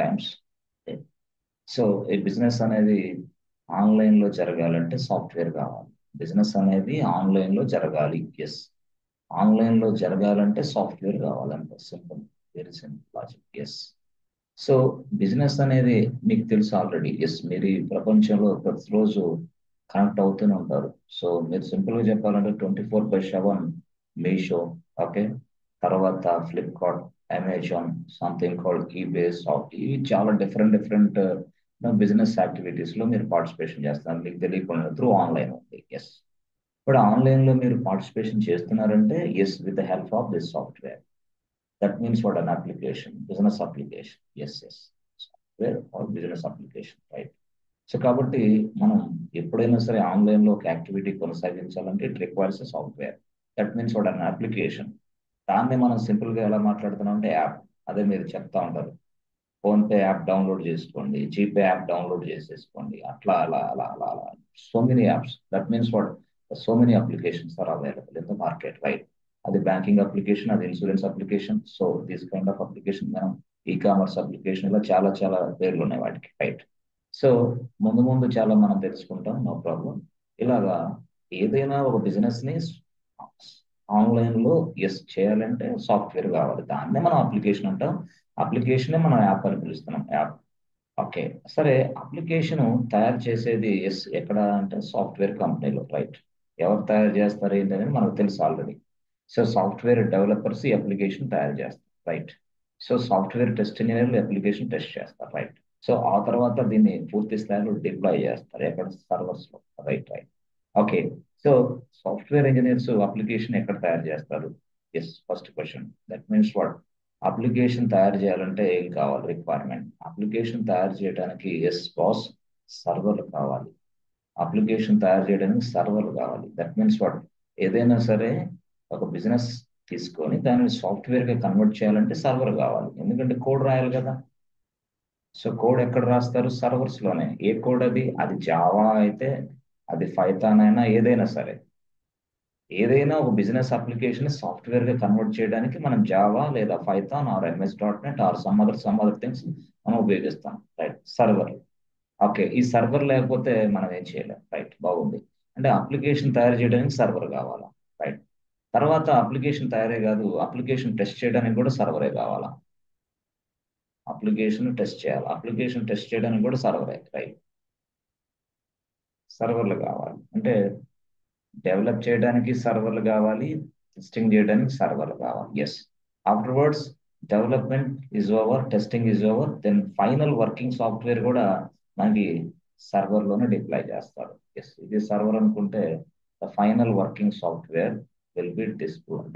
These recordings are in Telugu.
టైమ్స్. సో ఈ బిజినెస్ అనేది ఆన్లైన్ లో జరగాలంటే సాఫ్ట్వేర్ కావాలి. బిజినెస్ అనేది ఆన్లైన్ లో జరగాలి. ఎస్, ఆన్లైన్ లో జరగాలంటే సాఫ్ట్వేర్ కావాలంటే simple, very simple logic. Yes. So business అనేది మీకు తెలుసు ఆల్రెడీ. ఎస్, మీరు ఈ ప్రపంచంలో ప్రతిరోజు కనెక్ట్ అవుతూనే ఉంటారు. సో మీరు సింపుల్ గా చెప్పాలంటే 24/7 మీషో, ఓకే, తర్వాత Flipkart, Amazon, something called eBay, soft, ఇవి చాలా డిఫరెంట్ డిఫరెంట్ బిజినెస్ యాక్టివిటీస్ లో మీరు పార్టిసిపేషన్ చేస్తున్నారు మీకు తెలియకుండా త్రూ ఆన్లైన్ ఉంది. ఎస్, ఇప్పుడు ఆన్లైన్ లో మీరు పార్టిసిపేషన్ చేస్తున్నారంటే yes, with the help of this software. That means what an application, business application. Yes yes, software or business application, right. So కాబట్టి మనం ఎప్పుడైనా సరే ఆన్లైన్ లో ఒక యాక్టివిటీ కొనసాగించాలంటే it requires software. That means what an application. దాన్ని మనం సింపుల్ గా ఎలా మాట్లాడుతున్నాం అంటే యాప్. అదే మీరు చెప్తా ఉంటారు, ఫోన్ పే యాప్ డౌన్లోడ్ చేసుకోండి, జీపే యాప్ డౌన్లోడ్ చేసేసుకోండి, అట్లా అలా అలా అలా అలా so many apps. That means what, so many applications are available in the market, right. అది బ్యాంకింగ్ అప్లికేషన్, అది insurance application. So these kind of application, మనం ఈ కామర్స్ అప్లికేషన్, ఇలా చాలా చాలా పేర్లు ఉన్నాయి వాటికి, రైట్. సో ముందు ముందు చాలా మనం తెలుసుకుంటాం, నో ప్రాబ్లం. ఇలాగా ఏదైనా ఒక బిజినెస్ ని ఆన్లైన్ లో ఎస్ చేయాలంటే సాఫ్ట్వేర్ కావాలి. దాన్నే మనం అప్లికేషన్ అంటాం. అప్లికేషన్ మనం యాప్ అని పిలుస్తున్నాం, యాప్. ఓకే, సరే. అప్లికేషన్ తయారు చేసేది ఎస్ ఎక్కడ అంటే సాఫ్ట్వేర్ కంపెనీలో, రైట్. ఎవరు తయారు చేస్తారు ఏంటి అనేది మనకు తెలుసు ఆల్రెడీ. సో సాఫ్ట్వేర్ డెవలపర్స్ ఈ అప్లికేషన్ తయారు చేస్తారు, రైట్. సో సాఫ్ట్వేర్ టెస్ట్ ఇంజనీర్లు అప్లికేషన్ టెస్ట్ చేస్తారు, రైట్. సో ఆ తర్వాత దీన్ని పూర్తి స్థాయిలో డిప్లాయ్ చేస్తారు ఎక్కడ, సర్వర్స్ లో, right right. Okay. So software engineers application ఎక్కడ తయారు చేస్తారు? Yes, first question. That means what, application తయారు చేయాలంటే ఏం కావాలి రిక్వైర్మెంట్? అప్లికేషన్ తయారు చేయడానికి ఎస్ బాస్, సర్వర్లు కావాలి. అప్లికేషన్ తయారు చేయడానికి సర్వర్లు కావాలి. దట్ మీన్స్ వాట్, ఏదైనా సరే ఒక బిజినెస్ తీసుకొని దాన్ని సాఫ్ట్వేర్ గా కన్వర్ట్ చేయాలంటే సర్వర్ కావాలి, ఎందుకంటే కోడ్ రాయాలి కదా. సో కోడ్ ఎక్కడ రాస్తారు? సర్వర్స్ లోనే. ఏ కోడ్ అది? అది జావా అయితే, అది పైథాన్ అయినా, ఏదైనా సరే. ఏదైనా ఒక బిజినెస్ అప్లికేషన్ సాఫ్ట్వేర్ గా కన్వర్ట్ చేయడానికి మనం జావా లేదా Python or MS.NET or some other things మనం ఉపయోగిస్తాం, రైట్. సర్వర్. ఓకే, ఈ సర్వర్ లేకపోతే మనం ఏం చేయలేం, రైట్. బాగుంది. అంటే అప్లికేషన్ తయారు చేయడానికి సర్వర్ కావాలా, రైట్. తర్వాత అప్లికేషన్ తయారే కాదు, అప్లికేషన్ టెస్ట్ చేయడానికి కూడా సర్వరే కావాలా. అప్లికేషన్ టెస్ట్ చేయాలి, అప్లికేషన్ టెస్ట్ చేయడానికి కూడా సర్వరే, రైట్. సర్వర్లు కావాలి అంటే డెవలప్ చేయడానికి సర్వర్లు కావాలి, టెస్టింగ్ చేయడానికి సర్వర్లు కావాలి. Yes. Afterwards development is over, testing is over, then final working software కూడా మనకి సర్వర్ లోనే డిప్లాయ్ చేస్తారు. ఎస్, ఇది సర్వర్ అనుకుంటే the final working software will be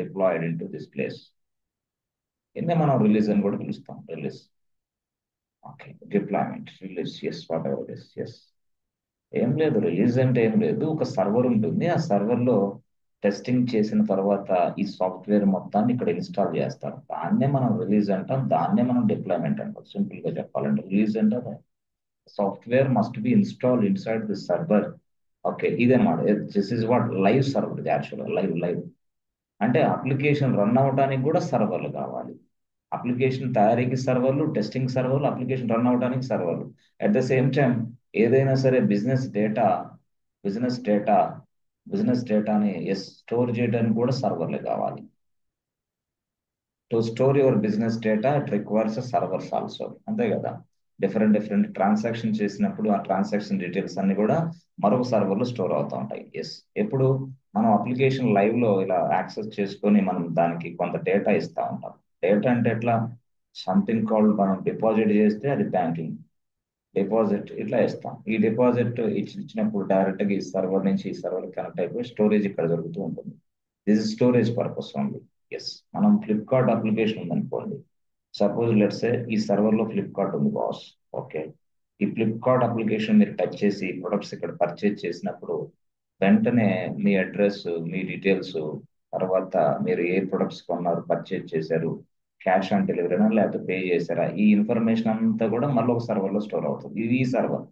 deployed into this place. దీన్నే మనం రిలీజ్ అని కూడా పిలుస్తాం, release. Okay, deployment, release, yes, whatever is. Yes, ఏం లేదు, రిలీజ్ అంటే ఏం లేదు, ఒక సర్వర్ ఉంటుంది. ఆ సర్వర్ లో టెస్టింగ్ చేసిన తర్వాత ఈ సాఫ్ట్వేర్ మొత్తాన్ని ఇక్కడ ఇన్స్టాల్ చేస్తారు. దాన్నే మనం రిలీజ్ అంటాం, దాన్నే మనం డిప్లాయ్మెంట్ అంటాం. సింపుల్ గా చెప్పాలంటే రిలీజ్ అంటే software must be install inside the server. Okay, ఇదేమాట. This is what live server, actual live live. అంటే అప్లికేషన్ రన్ అవడానికి కూడా సర్వర్లు కావాలి. అప్లికేషన్ తయారీకి సర్వర్లు, టెస్టింగ్ సర్వర్లు, అప్లికేషన్ రన్ అవడానికి సర్వర్లు. అట్ ద సేమ్ టైం ఏదైనా సరే బిజినెస్ డేటా బిజినెస్ డేటాని స్టోర్ చేయడానికి కూడా సర్వర్లే కావాలి. To store your business data it requires servers also, అంతే కదా. డిఫరెంట్ డిఫరెంట్ ట్రాన్సాక్షన్ చేసినప్పుడు ఆ ట్రాన్సాక్షన్ డీటెయిల్స్ అన్ని కూడా మరొక సర్వర్లో స్టోర్ అవుతూ ఉంటాయి. ఎస్. ఎప్పుడు మనం అప్లికేషన్ లైవ్ లో ఇలా యాక్సెస్ చేసుకొని మనం దానికి కొంత డేటా ఇస్తా ఉంటాం. డేటా అంటే ఎట్లా? సంథింగ్ కాల్డ్, మనం డిపాజిట్ చేస్తే అది బ్యాంకింగ్ డిపాజిట్, ఇట్లా ఇస్తాం. ఈ డిపాజిట్ ఇచ్చినప్పుడు డైరెక్ట్ గా ఈ సర్వర్ నుంచి ఈ సర్వర్ కనెక్ట్ అయిపోయి స్టోరేజ్ ఇక్కడ జరుగుతూ ఉంటుంది. This is storage purpose only. Yes. మనం ఫ్లిప్కార్ట్ అప్లికేషన్ ఉందనుకోండి, సపోజ్ లెట్స్ సే ఈ సర్వర్ లో ఫ్లిప్కార్ట్ ఉంది బాస్. ఓకే, ఈ ఫ్లిప్కార్ట్ అప్లికేషన్ మీరు టచ్ చేసి ప్రొడక్ట్స్ ఇక్కడ పర్చేజ్ చేసినప్పుడు వెంటనే మీ అడ్రస్, మీ డీటెయిల్స్, తర్వాత మీరు ఏ ప్రొడక్ట్స్ కొన్నారు, పర్చేజ్ చేశారు, క్యాష్ ఆన్ డెలివరీనా లేకపోతే పే చేశారా, ఈ ఇన్ఫర్మేషన్ అంతా కూడా మళ్ళీ ఒక సర్వర్ లో స్టోర్ అవుతుంది. ఇది ఈ సర్వర్.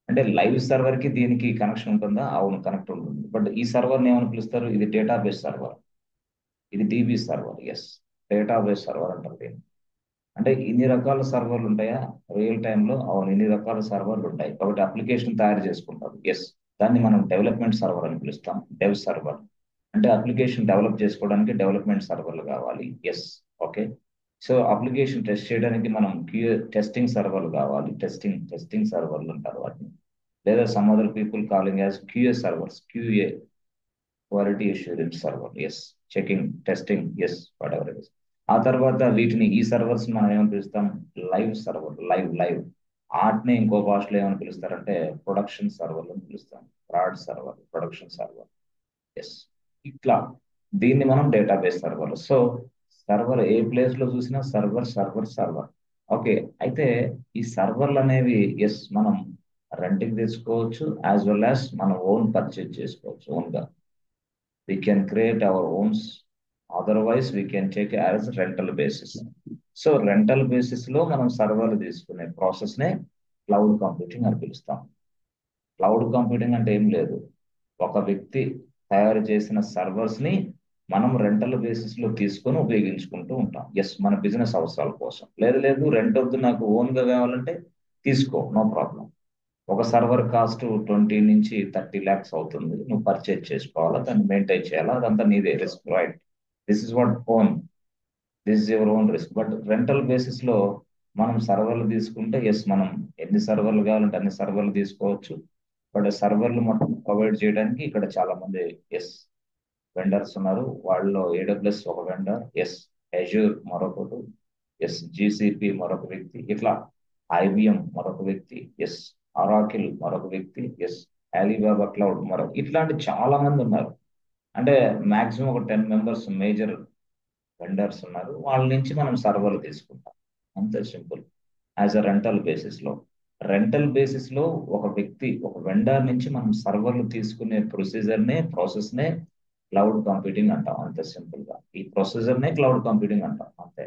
అంటే లైవ్ సర్వర్ కి దీనికి కనెక్షన్ ఉంటుందా? అవును, కనెక్ట్ ఉంటుంది. బట్ ఈ సర్వర్ ఏమని పిలుస్తారు? ఇది డేటాబేస్ సర్వర్, ఇది DB server. Yes, database server అంటారు దీన్ని. అంటే ఇన్ని రకాల సర్వర్లు ఉంటాయా? రియల్ టైంలో అవును, ఇన్ని రకాల సర్వర్లు ఉంటాయి. కాబట్టి అప్లికేషన్ తయారు చేసుకుంటారు. ఎస్, దాన్ని మనం డెవలప్మెంట్ సర్వర్ అని పిలుస్తాం, డెవ్ సర్వర్. అంటే అప్లికేషన్ డెవలప్ చేసుకోవడానికి డెవలప్మెంట్ సర్వర్లు కావాలి. Yes, okay. So application test చేయడానికి మనం క్యూఏ టెస్టింగ్ సర్వర్లు కావాలి. టెస్టింగ్ సర్వర్లు అంటారు వాటిని. లేదా some other people calling as QA servers, QA, quality assurance server. Yes, checking, testing, yes, whatever it is. ఆ తర్వాత వీటిని ఈ సర్వర్స్ మనం ఏమని పిలుస్తాం? Live server, live. ఆర్ట్ని ఇంకో భాషలో ఏమని పిలుస్తారంటే ప్రొడక్షన్ సర్వర్లు అని పిలుస్తాం. Prod server, production server. Yes, ఇట్లా దీన్ని మనం డేటాబేస్ సర్వర్. సో సర్వర్ ఏ ప్లేస్ లో చూసినా సర్వర్, సర్వర్, సర్వర్. ఓకే. అయితే ఈ సర్వర్లు అనేవి ఎస్ మనం రెంట్కి తీసుకోవచ్చు, యాజ్ వెల్ యాజ్ మన ఓన్ పర్చేజ్ చేసుకోవచ్చు ఓన్ గా. We can create our own. Otherwise, we can take it as rental basis. So rental basis లో మనం సర్వర్లు తీసుకునే ప్రాసెస్ నే క్లౌడ్ కంప్యూటింగ్ అని పిలుస్తాం. క్లౌడ్ కంప్యూటింగ్ అంటే ఏం లేదు, ఒక వ్యక్తి తయారు చేసిన సర్వర్స్ ని మనం రెంటల్ బేసిస్ లో తీసుకొని ఉపయోగించుకుంటూ ఉంటాం. ఎస్, మన బిజినెస్ అవసరాల కోసం. లేదు లేదు, రెంట్ వద్దు నాకు ఓన్ గా కావాలంటే తీసుకో, నో ప్రాబ్లం. ఒక సర్వర్ కాస్ట్ 20 నుంచి 30 lakhs అవుతుంది. నువ్వు పర్చేజ్ చేసుకోవాలా, దాన్ని మెయింటైన్ చేయాలా, అదంతా నీదే risk, right? This is what own, this is your own risk. But rental basis లో మనం సర్వర్లు తీసుకుంటే ఎస్, మనం ఎన్ని సర్వర్లు కావాలంటే అన్ని సర్వర్లు తీసుకోవచ్చు. బట్ సర్వర్లు మొత్తం ప్రొవైడ్ చేయడానికి ఇక్కడ చాలా మంది ఎస్ వెండర్స్ ఉన్నారు. వాళ్ళలో ఏడబ్ల్యూఎస్ ఒక వెండర్, ఎస్ అజూర్ మరొకటి, ఎస్ జీసీపీ మరొక వ్యక్తి, ఇట్లా ఐబిఎం మరొక వ్యక్తి, ఎస్ అరాకిల్ మరొక వ్యక్తి, ఎస్ అలీబాబా క్లౌడ్ మరొక, ఇట్లాంటి చాలా మంది ఉన్నారు. అంటే మాక్సిమం ఒక 10 మెంబర్స్ మేజర్ వెండర్స్ ఉన్నారు. వాళ్ళ నుంచి మనం సర్వర్లు తీసుకుంటాం. అంతే simple. As a rental basis లో, రెంటల్ బేసిస్ లో ఒక వ్యక్తి ఒక వెండర్ నుంచి మనం సర్వర్లు తీసుకునే ప్రాసెస్ నే క్లౌడ్ కంప్యూటింగ్ అంటాం. అంతే సింపుల్ గా ఈ ప్రొసీజర్ నే క్లౌడ్ కంప్యూటింగ్ అంటాం అంతే.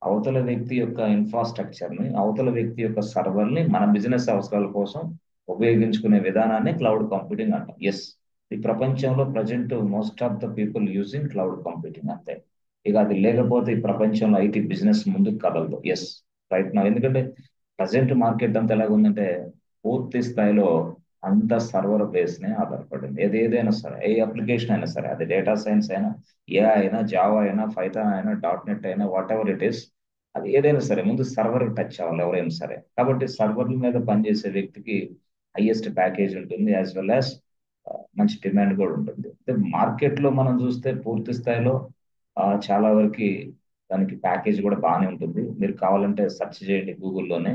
అవతల వ్యక్తి యొక్క ఇన్ఫ్రాస్ట్రక్చర్ ని, అవతల వ్యక్తి యొక్క సర్వర్ ని మన బిజినెస్ అవసరాల కోసం ఉపయోగించుకునే విధానాన్ని క్లౌడ్ కంప్యూటింగ్ అంటాం. ఎస్, ఈ ప్రపంచంలో present most of the people using cloud computing అంతే. ఇక అది లేకపోతే ఈ ప్రపంచంలో ఐటీ బిజినెస్ ముందుకు కదలదు. ఎస్, రైట్ నా. ఎందుకంటే ప్రజెంట్ మార్కెట్ అంతా ఎలాగుందంటే పూర్తి స్థాయిలో అంత సర్వర్ బేస్ నే ఆధారపడింది. ఏదైనా సరే, ఏ అప్లికేషన్ అయినా సరే, అది డేటా సైన్స్ అయినా, ఏఐ అయినా, జావా అయినా, పైథాన్ అయినా, .NET అయినా, వాట్ ఎవర్ ఇట్ ఈస్, అది ఏదైనా సరే ముందు సర్వర్ టచ్ అవ్వాలి ఎవరైనా సరే. కాబట్టి సర్వర్ల మీద పనిచేసే వ్యక్తికి హైయెస్ట్ ప్యాకేజ్ ఉంటుంది, యాజ్ వెల్ యాజ్ మంచి డిమాండ్ కూడా ఉంటుంది. మార్కెట్ లో మనం చూస్తే పూర్తి స్థాయిలో చాలా వరకు దానికి ప్యాకేజ్ కూడా బాగానే ఉంటుంది. మీరు కావాలంటే సెర్చ్ చేయండి గూగుల్లోనే,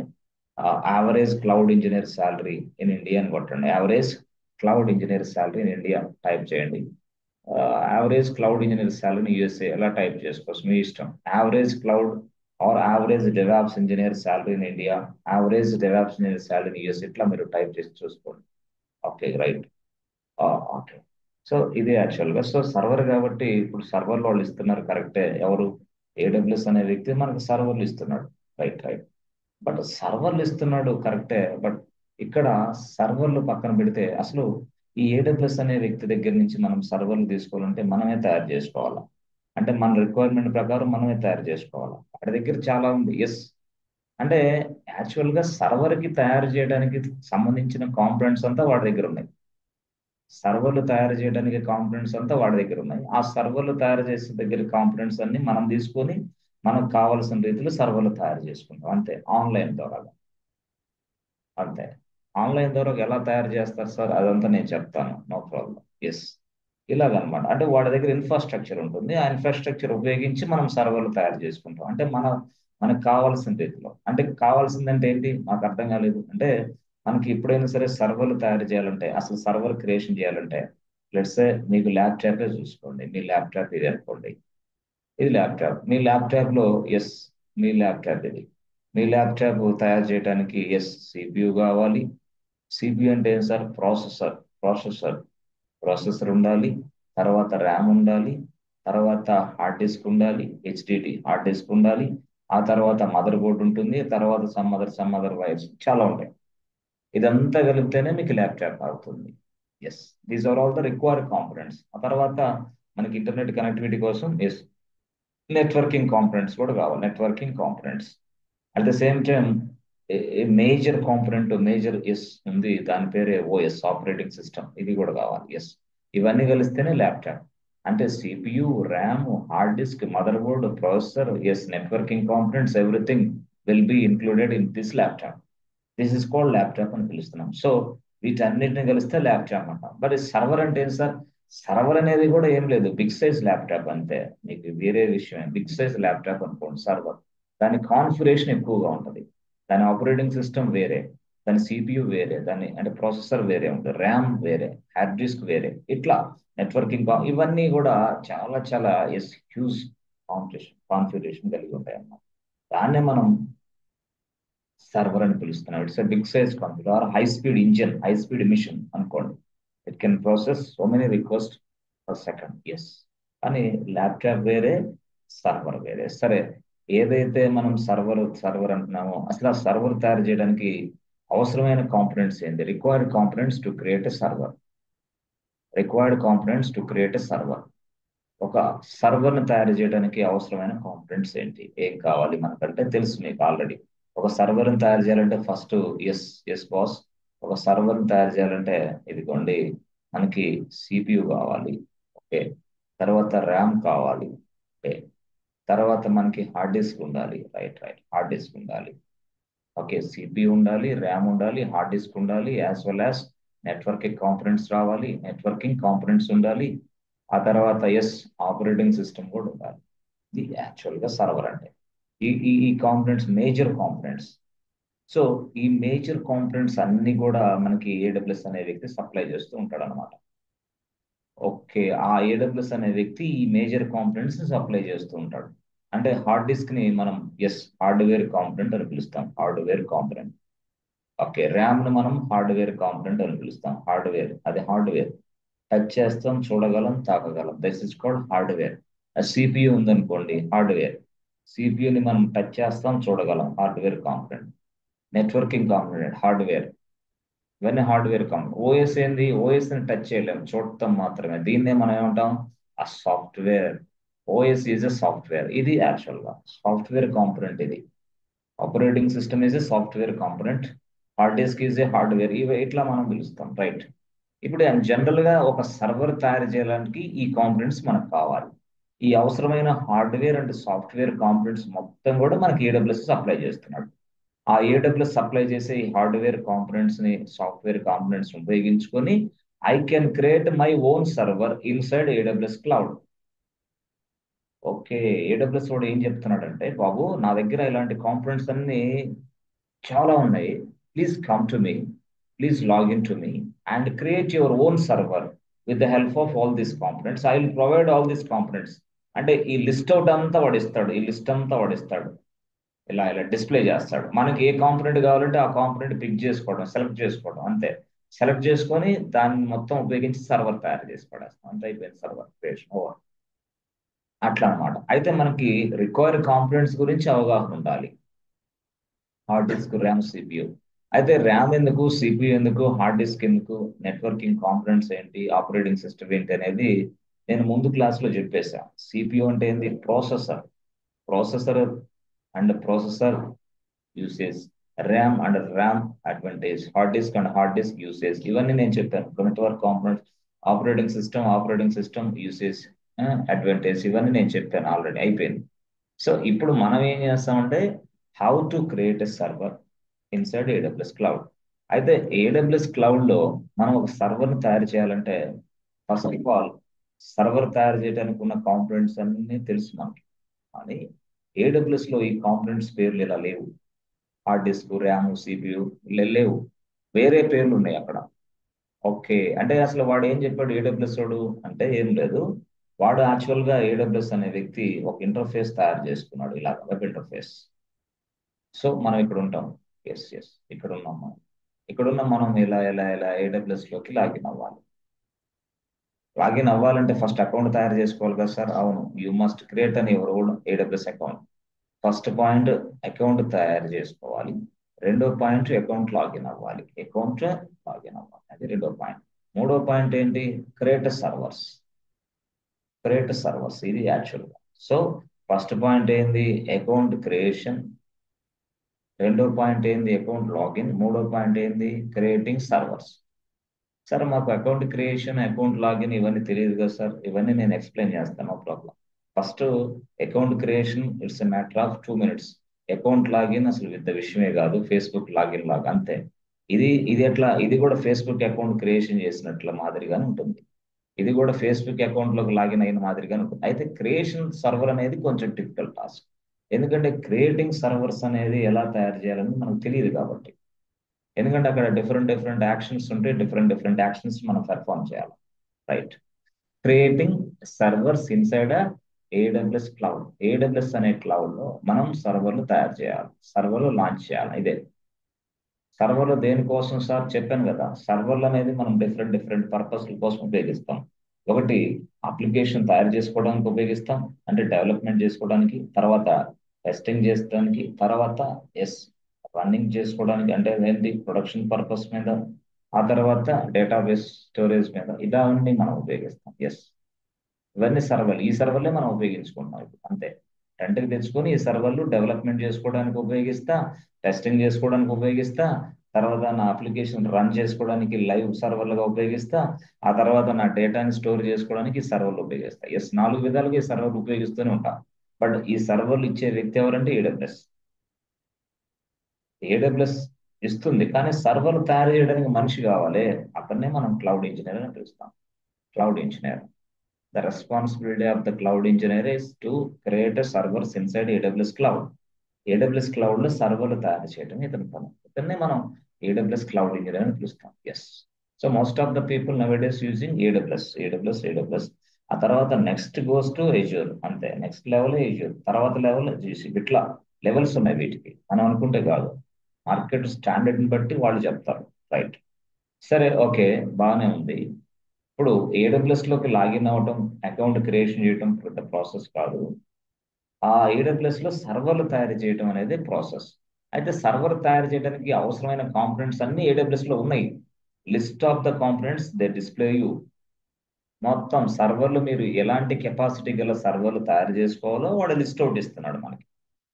average cloud engineer salary in India అని కొట్టండి. Average cloud engineer salary in India type చేయండి. యావరేజ్ క్లౌడ్ ఇంజనీర్ శాలరీని యూఎస్ఏ ఎలా టైప్ చేసుకోవచ్చు మీ ఇష్టం. Average cloud or average DevOps engineer salary in India, average DevOps engineer salary in US, ఇట్లా మీరు టైప్ చేసి చూసుకోండి. Okay, right. ఓకే. సో ఇది యాక్చువల్ గా సో సర్వర్. కాబట్టి ఇప్పుడు సర్వర్లు వాళ్ళు ఇస్తున్నారు కరెక్టే. ఎవరు? ఏడబ్ల్యూఎస్ అనే వ్యక్తి మనకు సర్వర్లు ఇస్తున్నాడు. Right, right. బట్ సర్వర్లు ఇస్తున్నాడు కరెక్టే. బట్ ఇక్కడ సర్వర్లు పక్కన పెడితే అసలు ఈ ఏడబ్ల్యూఎస్ అనే వ్యక్తి దగ్గర నుంచి మనం సర్వర్లు తీసుకోవాలంటే మనమే తయారు చేసుకోవాలా? అంటే మన రిక్వైర్మెంట్ ప్రకారం మనమే తయారు చేసుకోవాలా? వాడి దగ్గర చాలా ఉంది. ఎస్, అంటే యాక్చువల్ గా సర్వర్ కి తయారు చేయడానికి సంబంధించిన కాంపోనెంట్స్ అంతా వాడి దగ్గర ఉన్నాయి. సర్వర్లు తయారు చేయడానికి కాంపోనెంట్స్ అంతా వాడి దగ్గర ఉన్నాయి. ఆ సర్వర్లు తయారు చేసే దగ్గర కాంపోనెంట్స్ అన్ని మనం తీసుకొని మనకు కావాల్సిన రీతిలో సర్వర్లు తయారు చేసుకుంటాం అంతే, ఆన్లైన్ ద్వారా. అంతే. ఆన్లైన్ ద్వారా ఎలా తయారు చేస్తారు సార్? అదంతా నేను చెప్తాను, నో ప్రాబ్లం. ఎస్, ఇలాగనమాట. అంటే వాడి దగ్గర ఇన్ఫ్రాస్ట్రక్చర్ ఉంటుంది. ఆ ఇన్ఫ్రాస్ట్రక్చర్ ఉపయోగించి మనం సర్వర్లు తయారు చేసుకుంటాం. అంటే మనకు కావాల్సిన రీతిలో. అంటే కావాల్సిందంటే ఏంటి? మాకు అర్థం కాలేదు అంటే, మనకి ఎప్పుడైనా సరే సర్వర్లు తయారు చేయాలంటే, అసలు సర్వర్ క్రియేషన్ చేయాలంటే, లెట్స్ సే మీకు ల్యాప్టాప్ చూసుకోండి. మీ ల్యాప్టాప్ ఇది అనుకోండి. ఇది ల్యాప్టాప్. మీ ల్యాప్టాప్ లో ఎస్, మీ ల్యాప్టాప్ ఇది. మీ ల్యాప్టాప్ తయారు చేయడానికి ఎస్ సిపియు కావాలి. సిపియు అంటే ఏం సార్? ప్రాసెసర్. ప్రాసెసర్ ఉండాలి. తర్వాత ర్యామ్ ఉండాలి. తర్వాత హార్డ్ డిస్క్ ఉండాలి, హెచ్డిడి హార్డ్ డిస్క్ ఉండాలి. ఆ తర్వాత మదర్ బోర్డ్ ఉంటుంది. తర్వాత సమ్ అదర్ వైర్స్ చాలా ఉంటాయి. ఇదంతా కలిపితేనే మీకు ల్యాప్టాప్ అవుతుంది. Yes, these are all the required components. ఆ తర్వాత మనకి ఇంటర్నెట్ కనెక్టివిటీ కోసం ఎస్ నెట్వర్కింగ్ కాంపనెంట్స్ కూడా కావాలి, networking components. At the same time major component, major yes ఉంది, దాని పేరే ఓఎస్, ఆపరేటింగ్ సిస్టమ్. ఇది కూడా కావాలి, ఎస్. ఇవన్నీ కలిస్తేనే ల్యాప్టాప్. అంటే CPU, RAM, hard disk, motherboard, processor, yes, networking components, everything will be included in this laptop. This is called laptop అని పిలుస్తున్నాం. సో వీటన్నిటిని కలిస్తే ల్యాప్టాప్ అంటాం. మరి సర్వర్ అంటే ఏంటి సార్? సర్వర్ అనేది కూడా ఏం లేదు, బిగ్ సైజ్ ల్యాప్టాప్ అంతే. మీకు వేరే విషయం, బిగ్ సైజ్ ల్యాప్టాప్ అనుకోండి సర్వర్. దాని కాన్ఫిగరేషన్ ఎక్కువగా ఉంటుంది. దాని ఆపరేటింగ్ సిస్టమ్ వేరే, దాని సిపియు వేరే, దాని అంటే ప్రాసెసర్ వేరే ఉంటుంది, ర్యామ్ వేరే, హార్డ్ డిస్క్ వేరే, ఇట్లా నెట్వర్కింగ్ ఇవన్నీ కూడా చాలా చాలా హ్యూజ్ కాన్ఫిగరేషన్ కలిగి ఉంటాయి అన్నమాట. దాన్నే మనం సర్వర్ అని పిలుస్తున్నాం. It's big size computer or high speed engine, high speed machine అనుకోండి. It can process so many request per second, yes. అని ల్యాప్టాప్ వేరే, సర్వర్ వేరే. సరే, ఏదైతే మనం సర్వర్ సర్వర్ అంటున్నామో, అసలు ఆ సర్వర్ తయారు చేయడానికి అవసరమైన కాంపనెంట్స్ ఏంటి? Required components to create a server. Required components to create a server. ఒక సర్వర్ని తయారు చేయడానికి అవసరమైన కాంపనెంట్స్ ఏంటి, ఏం కావాలి మనకంటే తెలుసు మీకు ఆల్రెడీ. ఒక సర్వర్ని తయారు చేయాలంటే ఫస్ట్, ఎస్ ఎస్ బాస్, ఒక సర్వర్ని తయారు చేయాలంటే ఇదిగోండి, మనకి సిపియు కావాలి, ఓకే. తర్వాత ర్యామ్ కావాలి, ఓకే. తర్వాత మనకి హార్డ్ డిస్క్ ఉండాలి, రైట్ రైట్, హార్డ్ డిస్క్ ఉండాలి, ఓకే. సిపియు ఉండాలి, ర్యామ్ ఉండాలి, హార్డ్ డిస్క్ ఉండాలి, as well as networking components రావాలి, నెట్వర్కింగ్ కాంపనెంట్స్ ఉండాలి. ఆ తర్వాత ఎస్, ఆపరేటింగ్ సిస్టమ్ కూడా ఉండాలి. ఇది యాక్చువల్ గా సర్వర్ అంటే. ఈ ఈ ఈ కాంపనెంట్స్ మేజర్ కాంపనెంట్స్. సో ఈ మేజర్ కాంపనెంట్స్ అన్ని కూడా మనకి ఏడబ్ల్యూఎస్ అనే వ్యక్తి సప్లై చేస్తూ ఉంటాడు అనమాట. ఓకే, ఆ ఏడబ్ల్యూఎస్ అనే వ్యక్తి ఈ మేజర్ కాంపనెంట్స్ సప్లై చేస్తూ ఉంటాడు. అంటే హార్డ్ డిస్క్ ని మనం ఎస్, హార్డ్వేర్ కాంపనెంట్ అని పిలుస్తాం, హార్డ్వేర్ కాంపనెంట్. ఓకే, ర్యామ్ ను మనం హార్డ్వేర్ కాంపనెంట్ అని పిలుస్తాం, హార్డ్వేర్, అది హార్డ్వేర్. టచ్ చేస్తాం, చూడగలం, తాకగలం, this is called hardware. CPU ఉందనుకోండి, హార్డ్వేర్. సిపియుని మనం టచ్ చేస్తాం, చూడగలం, hardware component. Networking component, hardware. ఇవన్నీ హార్డ్వేర్ కాంపనెంట్. ఓఎస్ ఏంది? ఓఎస్ ని టచ్ చేయలేం, చూడటం మాత్రమే. దీన్నే మనం ఏమంటాం? ఆ software. OS is a software. ఇది యాక్చువల్ గా సాఫ్ట్వేర్ కాంపనెంట్. ఇది operating system is a software component, hard disk is a hardware. ఇవి ఇట్లా మనం పిలుస్తాం, రైట్. ఇప్పుడు జనరల్ గా ఒక సర్వర్ తయారు చేయడానికి ఈ కాంపనెంట్స్ మనకు కావాలి. ఈ అవసరమైన హార్డ్వేర్ అండ్ సాఫ్ట్వేర్ కాంపనెంట్స్ మొత్తం కూడా మనకి ఏడబ్ల్యూఎస్ సప్లై చేస్తున్నాడు. ఆ ఏడబ్ల్యూఎస్ సప్లై చేసే ఈ హార్డ్వేర్ కాంపనెంట్స్ ని, సాఫ్ట్వేర్ కాంపనెంట్స్ ఉపయోగించుకొని I can create my own server inside AWS cloud. Okay, AWS వాడు ఏం చెప్తున్నాడంటే, బాబు నా దగ్గర ఇలాంటి కాంపనెంట్స్ అన్ని చాలా ఉన్నాయి. Please come to me, please login to me and create your own server with the help of all these components. I will provide all these components. అంటే ఈ లిస్ట్ అవుట్ అంతా వాడిస్తాడు, ఈ లిస్ట్ అంతా వాడిస్తాడు, ఇలా ఇలా డిస్ప్లే చేస్తాడు. మనకి ఏ కాంపనెంట్ కావాలంటే ఆ కాంపనెంట్ పిక్ చేసుకోవడం, సెలెక్ట్ చేసుకోవడం, అంతే. సెలెక్ట్ చేసుకొని దాన్ని మొత్తం ఉపయోగించి సర్వర్ తయారు చేసి పడేస్తాం, అంతే, అయిపోయింది సర్వర్ క్రియేషన్, ఓవర్. అట్లా అన్నమాట. అయితే మనకి రిక్వైర్డ్ కాంపనెంట్స్ గురించి అవగాహన ఉండాలి. Hard disk, RAM, CPU. అయితే ర్యామ్ ఎందుకు, సిపియు ఎందుకు, హార్డ్ డిస్క్ ఎందుకు, నెట్వర్కింగ్ కాంపనెంట్స్ ఏంటి, ఆపరేటింగ్ సిస్టమ్ ఏంటి అనేది నేను ముందు క్లాస్ లో చెప్పేశా. సిపియు అంటే ఏంది? Processor. Processor and processor usage, RAM and RAM advantage, hard disk and hard disk usage, ఇవన్నీ నేను చెప్పాను. Network components, operating system usage, advantage, ఇవన్నీ నేను చెప్పాను ఆల్రెడీ, అయిపోయింది. సో ఇప్పుడు మనం ఏం చేస్తామంటే, how to create a server inside AWS cloud. అయితే ఏడబ్ల్యూఎస్ క్లౌడ్ లో మనం ఒక సర్వర్ ని తయారు చేయాలంటే, ఫస్ట్ ఆఫ్ ఆల్ సర్వర్ తయారు చేయడానికి ఉన్న కాంపనెంట్స్ అన్ని తెలుసు మనకి. కానీ ఏడబ్ల్యూఎస్ లో ఈ కాంపనెంట్స్ పేర్లు ఇలా లేవు. హార్డ్ డిస్క్, ర్యామ్, సిపియు లేవు, వేరే పేర్లు ఉన్నాయి అక్కడ. ఓకే, అంటే అసలు వాడు ఏం చెప్పాడు ఏడబ్ల్యూఎస్ వాడు అంటే, ఏం లేదు. వాడు యాక్చువల్ గా ఏడబ్ల్యూఎస్ అనే వ్యక్తి ఒక ఇంటర్ఫేస్ తయారు చేసుకున్నాడు, ఇలా వెబ్ ఇంటర్ఫేస్. సో మనం ఇక్కడ ఉంటాం, ఎస్ ఎస్, ఇక్కడ ఉన్నాం మనం. ఇక్కడ ఉన్న మనం ఇలా ఇలా ఇలా ఏడబ్ల్యూఎస్ లోకి లాగిన్ అవ్వాలి. లాగిన్ అవ్వాలంటే ఫస్ట్ అకౌంట్ తయారు చేసుకోవాలి కదా సార్? అవును, యూ మస్ట్ క్రియేట్ అని your own AWS account. First point, account తయారు చేసుకోవాలి. రెండో పాయింట్, అకౌంట్ లాగిన్ అవ్వాలి. అకౌంట్ లాగిన్ అవ్వాలి, అది రెండో పాయింట్. మూడో పాయింట్ ఏంటి? Create servers. క్రియేట్ సర్వర్స్, ఇది యాక్చువల్ గా. సో ఫస్ట్ పాయింట్ ఏంది? Account creation. రెండో పాయింట్ ఏంది? Account login. మూడో పాయింట్ ఏంది? Creating servers. సార్ మాకు అకౌంట్ క్రియేషన్, అకౌంట్ లాగిన్ ఇవన్నీ తెలియదు కదా సార్. ఇవన్నీ నేను ఎక్స్ప్లెయిన్ చేస్తాను, no problem. First account creation it's a matter of 2 minutes. Account login అసలు పెద్ద విషయమే కాదు, ఫేస్బుక్ లాగిన్ లాగా అంతే. ఇది ఎట్లా? ఇది కూడా ఫేస్బుక్ అకౌంట్ క్రియేషన్ చేసినట్ల మాదిరిగానే ఉంటుంది. ఇది కూడా ఫేస్బుక్ అకౌంట్ లోకి లాగిన్ అయిన మాదిరిగానే ఉంటుంది. అయితే క్రియేషన్ సర్వర్ అనేది కొంచెం డిఫికల్ట్ టాస్క్. ఎందుకంటే క్రియేటింగ్ సర్వర్స్ అనేది ఎలా తయారు చేయాలని మనకు తెలియదు కాబట్టి. ఎందుకంటే అక్కడ డిఫరెంట్ డిఫరెంట్ యాక్షన్స్ ఉంటే డిఫరెంట్ డిఫరెంట్ యాక్షన్స్ మనం పెర్ఫామ్ చేయాలి. Right. Creating servers inside AWS cloud. AWS అనే క్లౌడ్ లో మనం సర్వర్లు తయారు చేయాలి, సర్వర్లు లాంచ్ చేయాలి. ఇదే సర్వర్లు దేనికోసం సార్ చెప్పాను కదా. సర్వర్లు అనేది మనం డిఫరెంట్ డిఫరెంట్ పర్పస్ల కోసం ఉపయోగిస్తాం. ఒకటి అప్లికేషన్ తయారు చేసుకోవడానికి ఉపయోగిస్తాం, అంటే డెవలప్మెంట్ చేసుకోవడానికి. తర్వాత టెస్టింగ్ చేసుకోవడానికి. తర్వాత ఎస్ రన్నింగ్ చేసుకోవడానికి, అంటే ఏంటి ప్రొడక్షన్ పర్పస్ మీద. ఆ తర్వాత డేటాబేస్ స్టోరేజ్ మీద. ఇవన్నీ మనం ఉపయోగిస్తాం. ఎస్, ఇవన్నీ సర్వర్లు. ఈ సర్వర్లే మనం ఉపయోగించుకుంటున్నాం ఇప్పుడు అంతే. రెంట్కి తెచ్చుకొని ఈ సర్వర్లు డెవలప్మెంట్ చేసుకోవడానికి ఉపయోగిస్తా, టెస్టింగ్ చేసుకోవడానికి ఉపయోగిస్తా, తర్వాత నా అప్లికేషన్ రన్ చేసుకోవడానికి లైవ్ సర్వర్లుగా ఉపయోగిస్తా, ఆ తర్వాత నా డేటాని స్టోర్ చేసుకోవడానికి ఈ సర్వర్లు ఉపయోగిస్తా. ఎస్, 4 విధాలుగా ఈ సర్వర్లు ఉపయోగిస్తూనే ఉంటాం. బట్ ఈ సర్వర్లు ఇచ్చే వ్యక్తి ఎవరంటే ఏడబ్ల్యూఎస్. ఏడబ్ల్యూఎస్ ఇస్తుంది, కానీ సర్వర్లు తయారు చేయడానికి మనిషి కావాలి. అతన్నే మనం క్లౌడ్ ఇంజనీర్ అని పిలుస్తాం. Cloud engineer. The responsibility of the cloud engineer is to create a servers inside AWS cloud. AWS cloud లో సర్వర్లు తయారు చేయడం ఇతని పని. ఇతన్నే మనం AWS క్లౌడ్ ఇంజనీర్ అని పిలుస్తాం. Yes. So most of the people nowadays using AWS. ఆ తర్వాత నెక్స్ట్ గోస్ టు ఎజ్యూర్. అంతే, నెక్స్ట్ లెవెల్ ఎజ్యూర్, తర్వాత లెవెల్ జీసీ. ఇట్లా లెవెల్స్ ఉన్నాయి వీటికి, మనం అనుకుంటే కాదు. మార్కెట్ స్టాండర్డ్ ని బట్టి వాళ్ళు చెప్తారు. రైట్. సరే, ఓకే, బాగానే ఉంది. ఇప్పుడు ఏడబ్ల్యూఎస్ లోకి లాగిన్ అవ్వడం, అకౌంట్ క్రియేషన్ చేయడం పెద్ద ప్రాసెస్ కాదు. ఆ ఏడబ్ల్యూఎస్ లో సర్వర్లు తయారు చేయడం అనేది ప్రాసెస్. అయితే సర్వర్ తయారు చేయడానికి అవసరమైన కాంపోనెంట్స్ అన్ని ఏడబ్ల్యూఎస్ లో ఉన్నాయి. List of the components they display you. మొత్తం సర్వర్లు, మీరు ఎలాంటి కెపాసిటీ గల సర్వర్లు తయారు చేసుకోవాలో వాడు లిస్ట్ అవుట్ ఇస్తున్నాడు మనకి.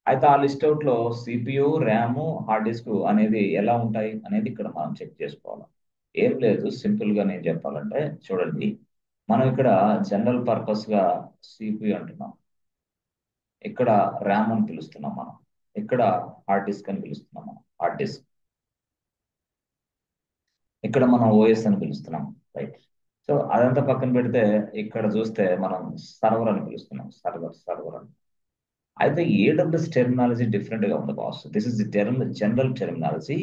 అయితే ఆ లిస్ట్ అవుట్ లో సిపియు, ర్యామ్, హార్డ్ డిస్క్ అనేది ఎలా ఉంటాయి అనేది ఇక్కడ మనం చెక్ చేసుకోవాలి. ఏం లేదు, సింపుల్ గా నేను చెప్పాలంటే చూడండి. మనం ఇక్కడ జనరల్ పర్పస్ గా సిపియు అంటున్నాం, ఇక్కడ ర్యామ్ అని పిలుస్తున్నాం మనం, ఇక్కడ హార్డ్ డిస్క్ అని పిలుస్తున్నాం మనం, హార్డ్ డిస్క్. ఇక్కడ మనం ఓఎస్ అని పిలుస్తున్నాం. రైట్. సో అదంతా పక్కన పెడితే ఇక్కడ చూస్తే మనం సర్వర్ అని పిలుస్తున్నాం. సర్వర్ అని. అయితే ఏడబ్ల్యూఎస్ టెర్మినాలజీ డిఫరెంట్ గా ఉంది boss. This is the general terminology.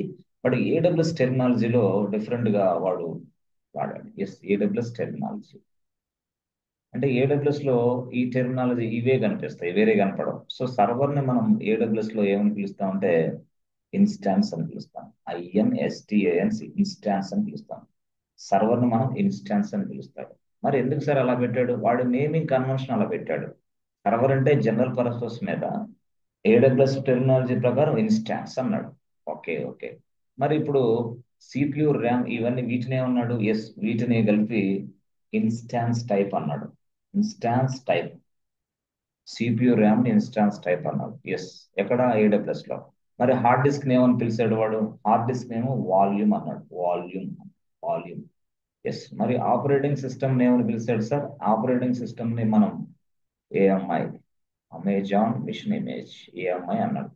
But AWS టెర్మినాలజీలో డిఫరెంట్ గా వాడు వాడాడు. ఎస్, ఏడబ్ల్యూఎస్ టెర్మినాలజీ అంటే ఏడబ్ల్యూఎస్ లో ఈ టెర్మినాలజీ ఇవే కనిపిస్తాయి, వేరే కనపడవు. సో సర్వర్ ని మనం ఏడబ్ల్యూఎస్ లో ఏమని పిలుస్తాం అంటే ఇన్స్టాన్స్ అని పిలుస్తాం. INSTANS, ఇన్స్టాన్స్ అని పిలుస్తాం. సర్వర్ ని మనం ఇన్స్టాన్స్ అని పిలుస్తాడు. మరి ఎందుకు సార్ అలా పెట్టాడు? వాడు నేమింగ్ కన్వెన్షన్ అలా పెట్టాడు. సర్వర్ అంటే జనరల్ పర్పస్ మీద, ఏడబ్ల్యూఎస్ టెర్మినాలజీ ప్రకారం ఇన్స్టాన్స్ అన్నాడు. Okay, okay. మరి ఇప్పుడు సిపియు, ర్యామ్ ఇవన్నీ వీటిని ఏమన్నాడు? ఎస్, వీటిని కలిపి ఇన్స్టాన్స్ టైప్ అన్నాడు. Instance type. CPU, RAM instance type అన్నాడు. ఎస్, ఎక్కడ? ఏడబ్ల్యూఎస్ లో. మరి హార్డ్ డిస్క్ ఏమని పిలిచాడు వాడు? హార్డ్ డిస్క్ ఏమో వాల్యూమ్ అన్నాడు. వాల్యూమ్. ఎస్. మరి ఆపరేటింగ్ సిస్టమ్ ఏమని పిలిచాడు సార్? ఆపరేటింగ్ సిస్టమ్ ని మనం AMI, Amazon machine image, AMI అన్నాడు.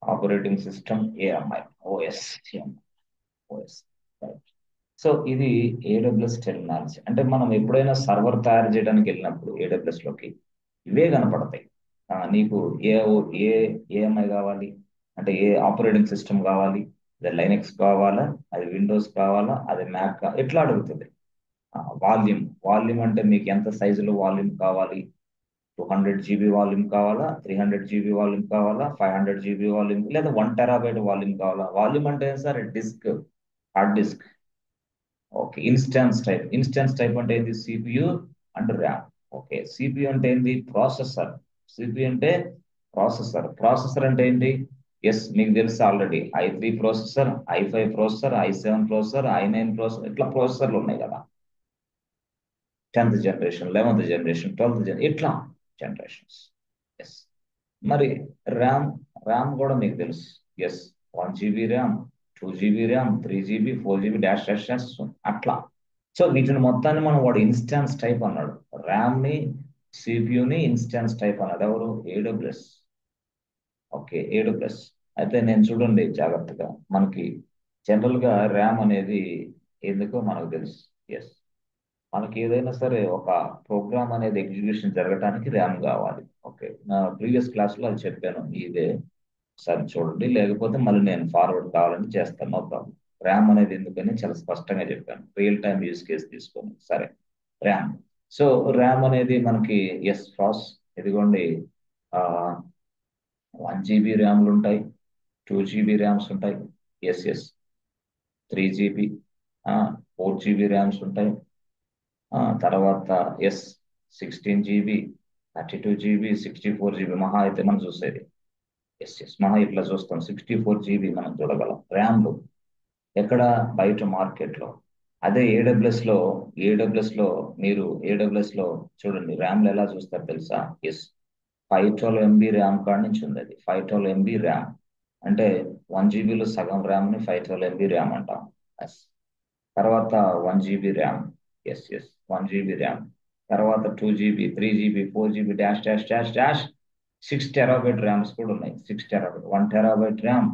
Operating system AMI, OS. OS. So ఇది ఏడబ్ల్యూఎస్ టెర్మినాలజీ. అంటే మనం ఎప్పుడైనా సర్వర్ తయారు చేయడానికి వెళ్ళినప్పుడు ఏడబ్ల్యూఎస్ లోకి ఇవే కనపడతాయి. నీకు ఏ ఏ ఏఎంఐ కావాలి అంటే ఏ ఆపరేటింగ్ సిస్టమ్ కావాలి, అది లైనెక్స్ కావాలా, అది విండోస్ కావాలా, అది మ్యాక్ ఎట్లా అడుగుతుంది. వాల్యూమ్ అంటే మీకు ఎంత సైజులో వాల్యూమ్ కావాలి? 200 GB వాల్యూమ్ కావాలా, 300 GB వాల్యూమ్ కావాలా, 500 GB వాల్యూమ్, లేదా 1 TB వాల్యూమ్ కావాలా? వాల్యూమ్ అంటే sir disk, hard disk. Okay. Instance type అంటే ఏంది? CPU and RAM. Okay. CPU అంటే ఏంది? ప్రాసెసర్. సిపియు అంటే ప్రాసెసర్ అంటే ఏంటి? ఎస్, మీకు తెలుసు already. I3 processor, I5 processor, I7 processor, I9 processor, ఇట్లా ప్రాసెసర్లు ఉన్నాయి కదా. 10th generation, 11th generation, 12th generation, ఇట్లా జనరేషన్స్. ఎస్. మరి ర్యామ్ ర్యామ్ కూడా మీకు తెలుసు. Yes, 1 GB RAM, 2 GB RAM, 3 GB, 4 GB dash dash dash అట్లా. సో వీటిని మొత్తాన్ని మనం వాడు ఇన్స్టాన్స్ టైప్ అన్నాడు. ర్యామ్ ని, సిపియుని ఇన్స్టాన్స్ టైప్ అన్నాడు ఎవరు? ఏడబ్ల్యూఎస్. Okay, AWS. అయితే నేను చూడండి జాగ్రత్తగా, మనకి జనరల్ గా ర్యామ్ అనేది ఎందుకో మనకు తెలుసు. ఎస్, మనకి ఏదైనా సరే ఒక ప్రోగ్రామ్ అనేది ఎగ్జిక్యూషన్ జరగడానికి ర్యామ్ కావాలి. ఓకే, నా ప్రీవియస్ క్లాస్ లో అది చెప్పాను, ఇదే ఒకసారి చూడండి, లేకపోతే మళ్ళీ నేను ఫార్వర్డ్ కావాలని చేస్తాను, నో ప్రాబ్లం. ర్యామ్ అనేది ఎందుకని చాలా స్పష్టంగా చెప్పాను, రియల్ టైమ్ యూస్ కేసు తీసుకొని. సరే, ర్యామ్. సో ర్యామ్ అనేది మనకి ఎస్ ప్రాస్ ఇదిగోండి, 1 GB ర్యామ్లు ఉంటాయి, 2 GB ర్యామ్స్ ఉంటాయి, yes yes, 3 GB, 4 GB RAMs ఉంటాయి. తర్వాత ఎస్, 16 GB, 32 GB, 64 GB మహా అయితే మనం చూసేది. ఎస్ ఎస్, మహా ఇట్లా చూస్తాం, 64 GB మనం చూడగలం ర్యామ్లు. ఎక్కడ? బయట మార్కెట్లో. అదే ఏడబ్ల్యూఎస్ లో మీరు ఏడబ్ల్యూఎస్ లో చూడండి ర్యామ్లు ఎలా చూస్తారు తెలుసా? ఎస్, 512 MB ర్యామ్ కాడ నుంచి ఉంది అది. 512 MB ర్యామ్ అంటే 1 GBలో సగం ర్యామ్ ని 512 MB ర్యామ్ అంటాం. ఎస్. తర్వాత 1 GB RAM. Yes yes, 1 GB RAM. తర్వాత 2 GB, 3 GB, 4 GB dash dash dash dash 6 TB RAMs కూడా ఉన్నాయి. 6 TB, 1 TB RAM,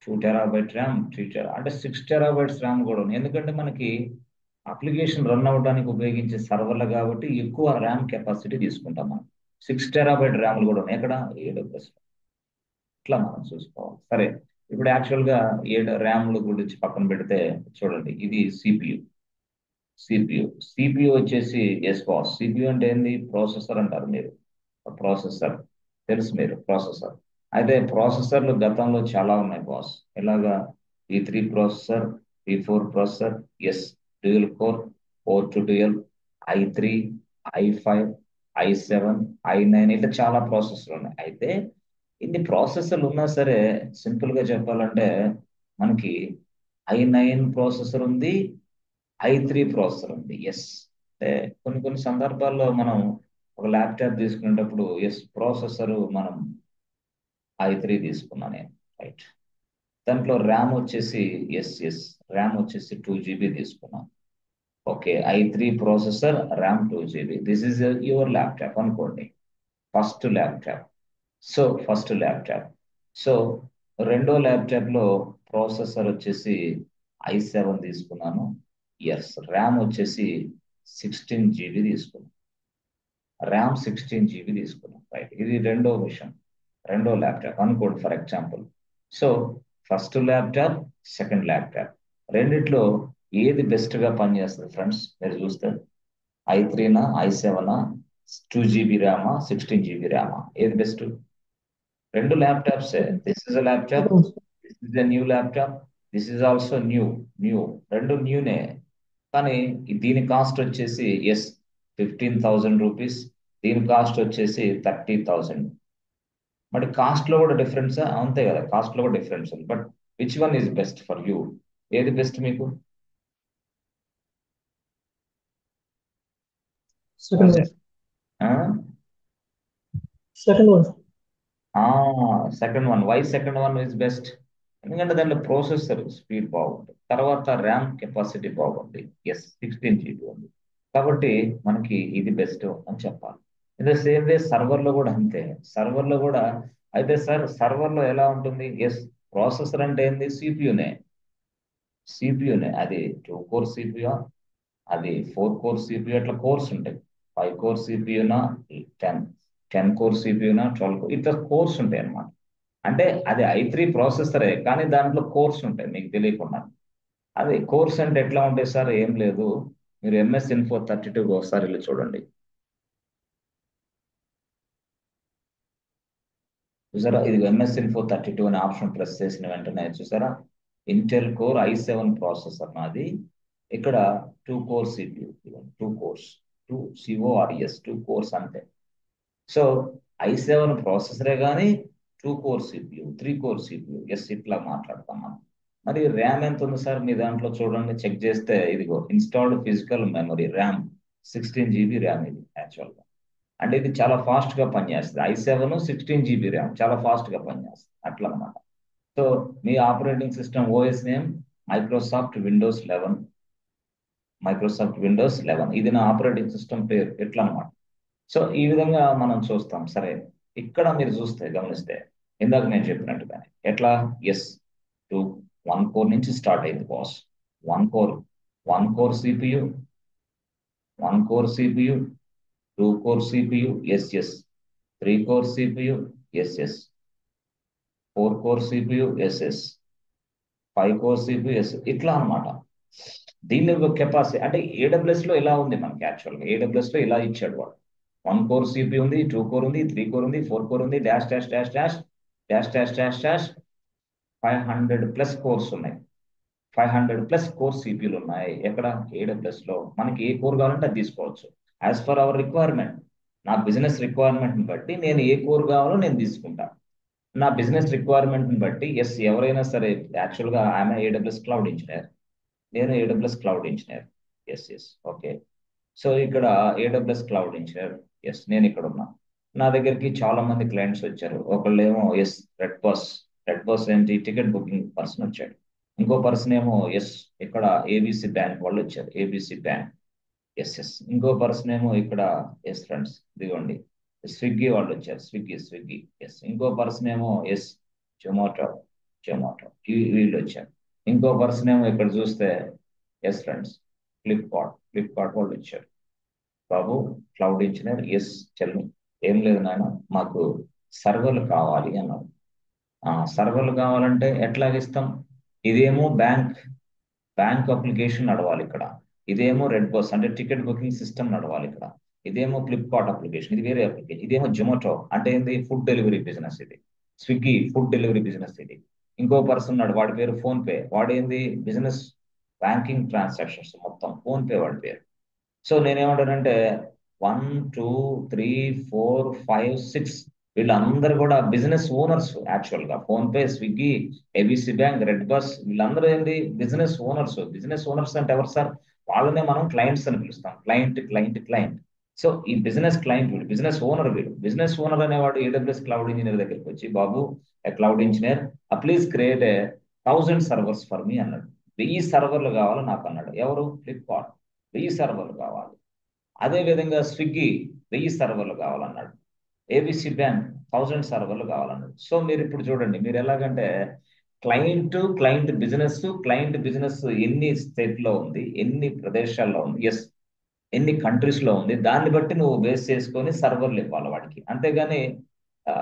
2 TB RAM, 3 TB, అంటే 6 TB ర్యామ్ కూడా ఉంది. ఎందుకంటే మనకి అప్లికేషన్ రన్ అవ్వడానికి ఉపయోగించే సర్వర్లు కాబట్టి ఎక్కువ ర్యామ్ కెపాసిటీ తీసుకుంటాం మనం. 6 TB ర్యామ్లు కూడా ఉన్నాయి. ఎక్కడ? ఏడబ్ల్యూఎస్. ఇట్లా మనం చూసుకోవాలి. సరే, ఇప్పుడు యాక్చువల్ గా ర్యామ్ల గురించి పక్కన పెడితే చూడండి, ఇది సిపియు. సిపియు వచ్చేసి ఎస్ బాస్. సిపియు అంటే ఏంది? ప్రాసెసర్ అంటారు మీరు. ప్రాసెసర్ తెలుసు మీరు, ప్రాసెసర్. అయితే ప్రాసెసర్లు గతంలో చాలా ఉన్నాయి బాస్. ఎలాగా? ఈ3 ప్రాసెసర్, ఈ4 processor, yes, dual core, 4 to 12, i3, i5, i7, i9, ఇట్లా చాలా ప్రాసెసర్లు ఉన్నాయి. అయితే ఇన్ని ప్రాసెసర్లు ఉన్నా సరే, సింపుల్ గా చెప్పాలంటే మనకి i9 ప్రాసెసర్ ఉంది, i3 ప్రాసెసర్ ఉంది. ఎస్, అంటే కొన్ని కొన్ని సందర్భాల్లో మనం ఒక ల్యాప్టాప్ తీసుకునేటప్పుడు ఎస్ ప్రాసెసర్ మనం i3 తీసుకున్నా నేను. రైట్. దాంట్లో ర్యామ్ వచ్చేసి ఎస్ ఎస్, ర్యామ్ వచ్చేసి 2 GB తీసుకున్నాం. Okay, i3 processor, RAM 2 GB. This is your laptop అనుకోండి, first laptop. First laptop. So రెండో ల్యాప్టాప్ లో ప్రాసెసర్ వచ్చేసి i7 తీసుకున్నాను. ఎస్, ర్యామ్ వచ్చేసి 16 GB తీసుకున్నాను. ర్యామ్ 16 GB తీసుకున్నాం. రైట్, ఇది రెండో విషయం, రెండో ల్యాప్టాప్ అనుకోండి for example. So first laptop, second laptop, రెండిట్లో ఏది బెస్ట్ గా పనిచేస్తుంది ఫ్రెండ్స్ మీరు చూస్తే? i3నా, i7నా, 2 GB ర్యామా, 16 GB ర్యామా, ఏది బెస్ట్? రెండు laptops. This is a laptop, this is a new laptop, this is also new. New, రెండు న్యూనే. కానీ దీని కాస్ట్ వచ్చేసి ఎస్ 15,000 రూపీస్, దీని కాస్ట్ వచ్చేసి 30,000. మరి కాస్ట్ లో కూడా డిఫరెన్స్ అంతే కదా, కాస్ట్ లో కూడా డిఫరెన్స్ ఉంది. But which one is best for you? ఏది బెస్ట్ మీకు? Second one. Second one. Second one. Why second one is best? ఎందుకంటే దాంట్లో ప్రాసెసర్ స్పీడ్ బాగుంది, తర్వాత ర్యామ్ కెపాసిటీ బాగుంది. ఎస్, 16 GB ఉంది, కాబట్టి మనకి ఇది బెస్ట్ అని చెప్పాలి. ఇదే సేమ్ వే సర్వర్ లో కూడా అంతే. సర్వర్ లో కూడా అయితే సార్, సర్వర్ లో ఎలా ఉంటుంది? ఎస్, ప్రాసెసర్ అంటే ఏంది? సిపియునే. అది 2 కోర్ సిపియు, అది 4 కోర్ సిపియు, అట్లా కోర్స్ ఉంటాయి. 5 కోర్ సిపియునా, 10 కోర్ సిపియునా, 12 ఇట్లా కోర్స్ ఉంటాయి అన్నమాట. అంటే అది i3 ప్రాసెసరే, కానీ దాంట్లో కోర్స్ ఉంటాయి మీకు తెలియకుండా. అది కోర్స్ అంటే ఎట్లా ఉంటాయి సార్? ఏం లేదు, మీరు ఎంఎస్ ఇన్ఫో 32 ఒకసారి వెళ్ళి చూడండి. చూసారా, ఇది ఎంఎస్ ఇన్ఫో 32 అనే ఆప్షన్ ప్రెస్ చేసిన వెంటనే చూసారా, ఇంటెల్ కోర్ i7 ప్రాసెసర్ నాది. ఇక్కడ 2 core CPU, 2 cores, 2 CORES, 2 cores అంతే. సో i7 ప్రాసెసరే కానీ 2 core CPU, 3 core CPU, yes, ఇట్లా మాట్లాడతాం మనం. మరి ర్యామ్ ఎంత ఉంది సార్ మీ దాంట్లో? చూడండి, చెక్ చేస్తే ఇదిగో installed physical memory RAM 16 GB RAM ఇది యాక్చువల్గా. అంటే ఇది చాలా ఫాస్ట్ గా పనిచేస్తుంది. i7 16 GB ర్యామ్ చాలా ఫాస్ట్ గా పనిచేస్తుంది అట్లా అనమాట. సో మీ operating system OS name Microsoft Windows 11. ఇది నా ఆపరేటింగ్ సిస్టమ్ పేరు ఎట్లా అనమాట. సో ఈ విధంగా మనం చూస్తాం. సరే, ఇక్కడ మీరు చూస్తే గమనిస్తే ఇందాక నేను చెప్పినట్టుగానే ఎట్లా ఎస్ టూ 1 కోర్ నుంచి స్టార్ట్ అయింది boss. 1 core 1 core CPU, 1 core CPU, 2 core CPU, yes. 3 core CPU, yes. 4 core CPU, yes. 5 core CPU, yes. ఇట్లా అన్నమాట. దీని కెపాసిటీ అంటే AWS లో ఇలా ఉంది మనకి. యాక్చువల్గా AWS లో ఇలా ఇచ్చాడు వాడు. 1 కోర్ సిపియు ఉంది, 2 కోర్ ఉంది, 3 కోర్ ఉంది, 4 కోర్ ఉంది, dash dash dash dash dash dash dash dash 500+ course ఉన్నాయి. 500+ కోర్ సిపియులు ఉన్నాయి. ఎక్కడ? AWS లో. మనకి ఏ కోర్ కావాలంటే అది తీసుకోవచ్చు యాజ్ పర్ అవర్ రిక్వైర్మెంట్. నా బిజినెస్ రిక్వైర్మెంట్ని బట్టి నేను ఏ కోర్ కావాలో నేను తీసుకుంటా. నా బిజినెస్ రిక్వైర్మెంట్ని బట్టి ఎస్ ఎవరైనా సరే. యాక్చువల్గా ఆమె AWS క్లౌడ్ ఇంజనీర్, నేను AWS cloud engineer. Yes. Okay. So ఇక్కడ AWS క్లౌడ్ ఇంజనీర్. ఎస్, నేను ఇక్కడ ఉన్నా. నా దగ్గరికి చాలా మంది క్లయింట్స్ వచ్చారు. ఒకళ్ళేమో ఎస్ రెడ్ బస్ ఏంటి టికెట్ బుకింగ్ పర్సన్ వచ్చాడు. ఇంకో పర్సన్ ఏమో ఎస్ ఇక్కడ ABC బ్యాంక్ వాళ్ళు వచ్చారు. ABC bank. ఎస్. ఇంకో పర్సన్ ఏమో ఇక్కడ ఎస్ ఫ్రెండ్స్ ఇదిగోండి స్విగ్గీ వాళ్ళు వచ్చారు. స్విగ్గీ. ఎస్. ఇంకో పర్సన్ ఏమో ఎస్ జొమాటో వీళ్ళు వచ్చారు. ఇంకో పర్సన్ ఏమో ఇక్కడ చూస్తే ఎస్ ఫ్రెండ్స్ ఫ్లిప్కార్ట్ వాళ్ళు వచ్చారు. బాబు క్లౌడ్ ఇంజనీర్. ఎస్ చెల్లు. ఏం లేదు నాయన, మాకు సర్వర్లు కావాలి అన్నారు. సర్వర్లు కావాలంటే ఎట్లాగిస్తాం? ఇదేమో బ్యాంక్ అప్లికేషన్ నడవాలి ఇక్కడ. ఇదేమో రెడ్ బస్ అంటే టికెట్ బుకింగ్ సిస్టమ్ నడవాలి ఇక్కడ. ఇదేమో ఫ్లిప్కార్ట్ అప్లికేషన్, ఇది వేరే అప్లికేషన్. ఇదేమో జొమాటో అంటే ఏంది ఫుడ్ డెలివరీ బిజినెస్. ఇది స్విగ్గీ ఫుడ్ డెలివరీ బిజినెస్. ఇది ఇంకో పర్సన్ ఉన్నాడు, వాడి పేరు ఫోన్ పే. వాడేంది బిజినెస్ బ్యాంకింగ్ ట్రాన్సాక్షన్స్ మొత్తం ఫోన్ పే వాడి పేరు. సో నేనేమంటానంటే 1 2 3 4 5 6 వీళ్ళందరూ కూడా బిజినెస్ ఓనర్స్. యాక్చువల్ గా phone pay, Swiggy, ABC bank, red bus వీళ్ళందరూ ఏంటి బిజినెస్ ఓనర్స్. బిజినెస్ ఓనర్స్ అంటే ఎవరు సార్? వాళ్ళనే మనం క్లయింట్స్ అని పిలుస్తాం. క్లయింట్. సో ఈ బిజినెస్ క్లయింట్ వీడు, బిజినెస్ ఓనర్ అనేవాడు AWS క్లౌడ్ ఇంజనీర్ దగ్గరికి వచ్చి, బాబు cloud engineer please create 1000 servers for me అన్నాడు. 1000 సర్వర్లు కావాలి నాకు అన్నాడు. ఎవరు? ఫ్లిప్కార్ట్. 1000 సర్వర్లు కావాలి. అదే విధంగా స్విగ్గీ 1000 సర్వర్లు కావాలన్నాడు. ABC బ్యాంక్ 1000 సర్వర్లు కావాలన్నాడు. సో మీరు ఇప్పుడు చూడండి, మీరు ఎలాగంటే క్లయింట్ బిజినెస్ ఎన్ని స్టేట్ లో ఉంది, ఎన్ని ప్రదేశాల్లో ఉంది, ఎస్ ఎన్ని కంట్రీస్ లో ఉంది, దాన్ని బట్టి నువ్వు బేస్ చేసుకొని సర్వర్లు ఇవ్వాలి వాడికి. అంతేగాని ఆ,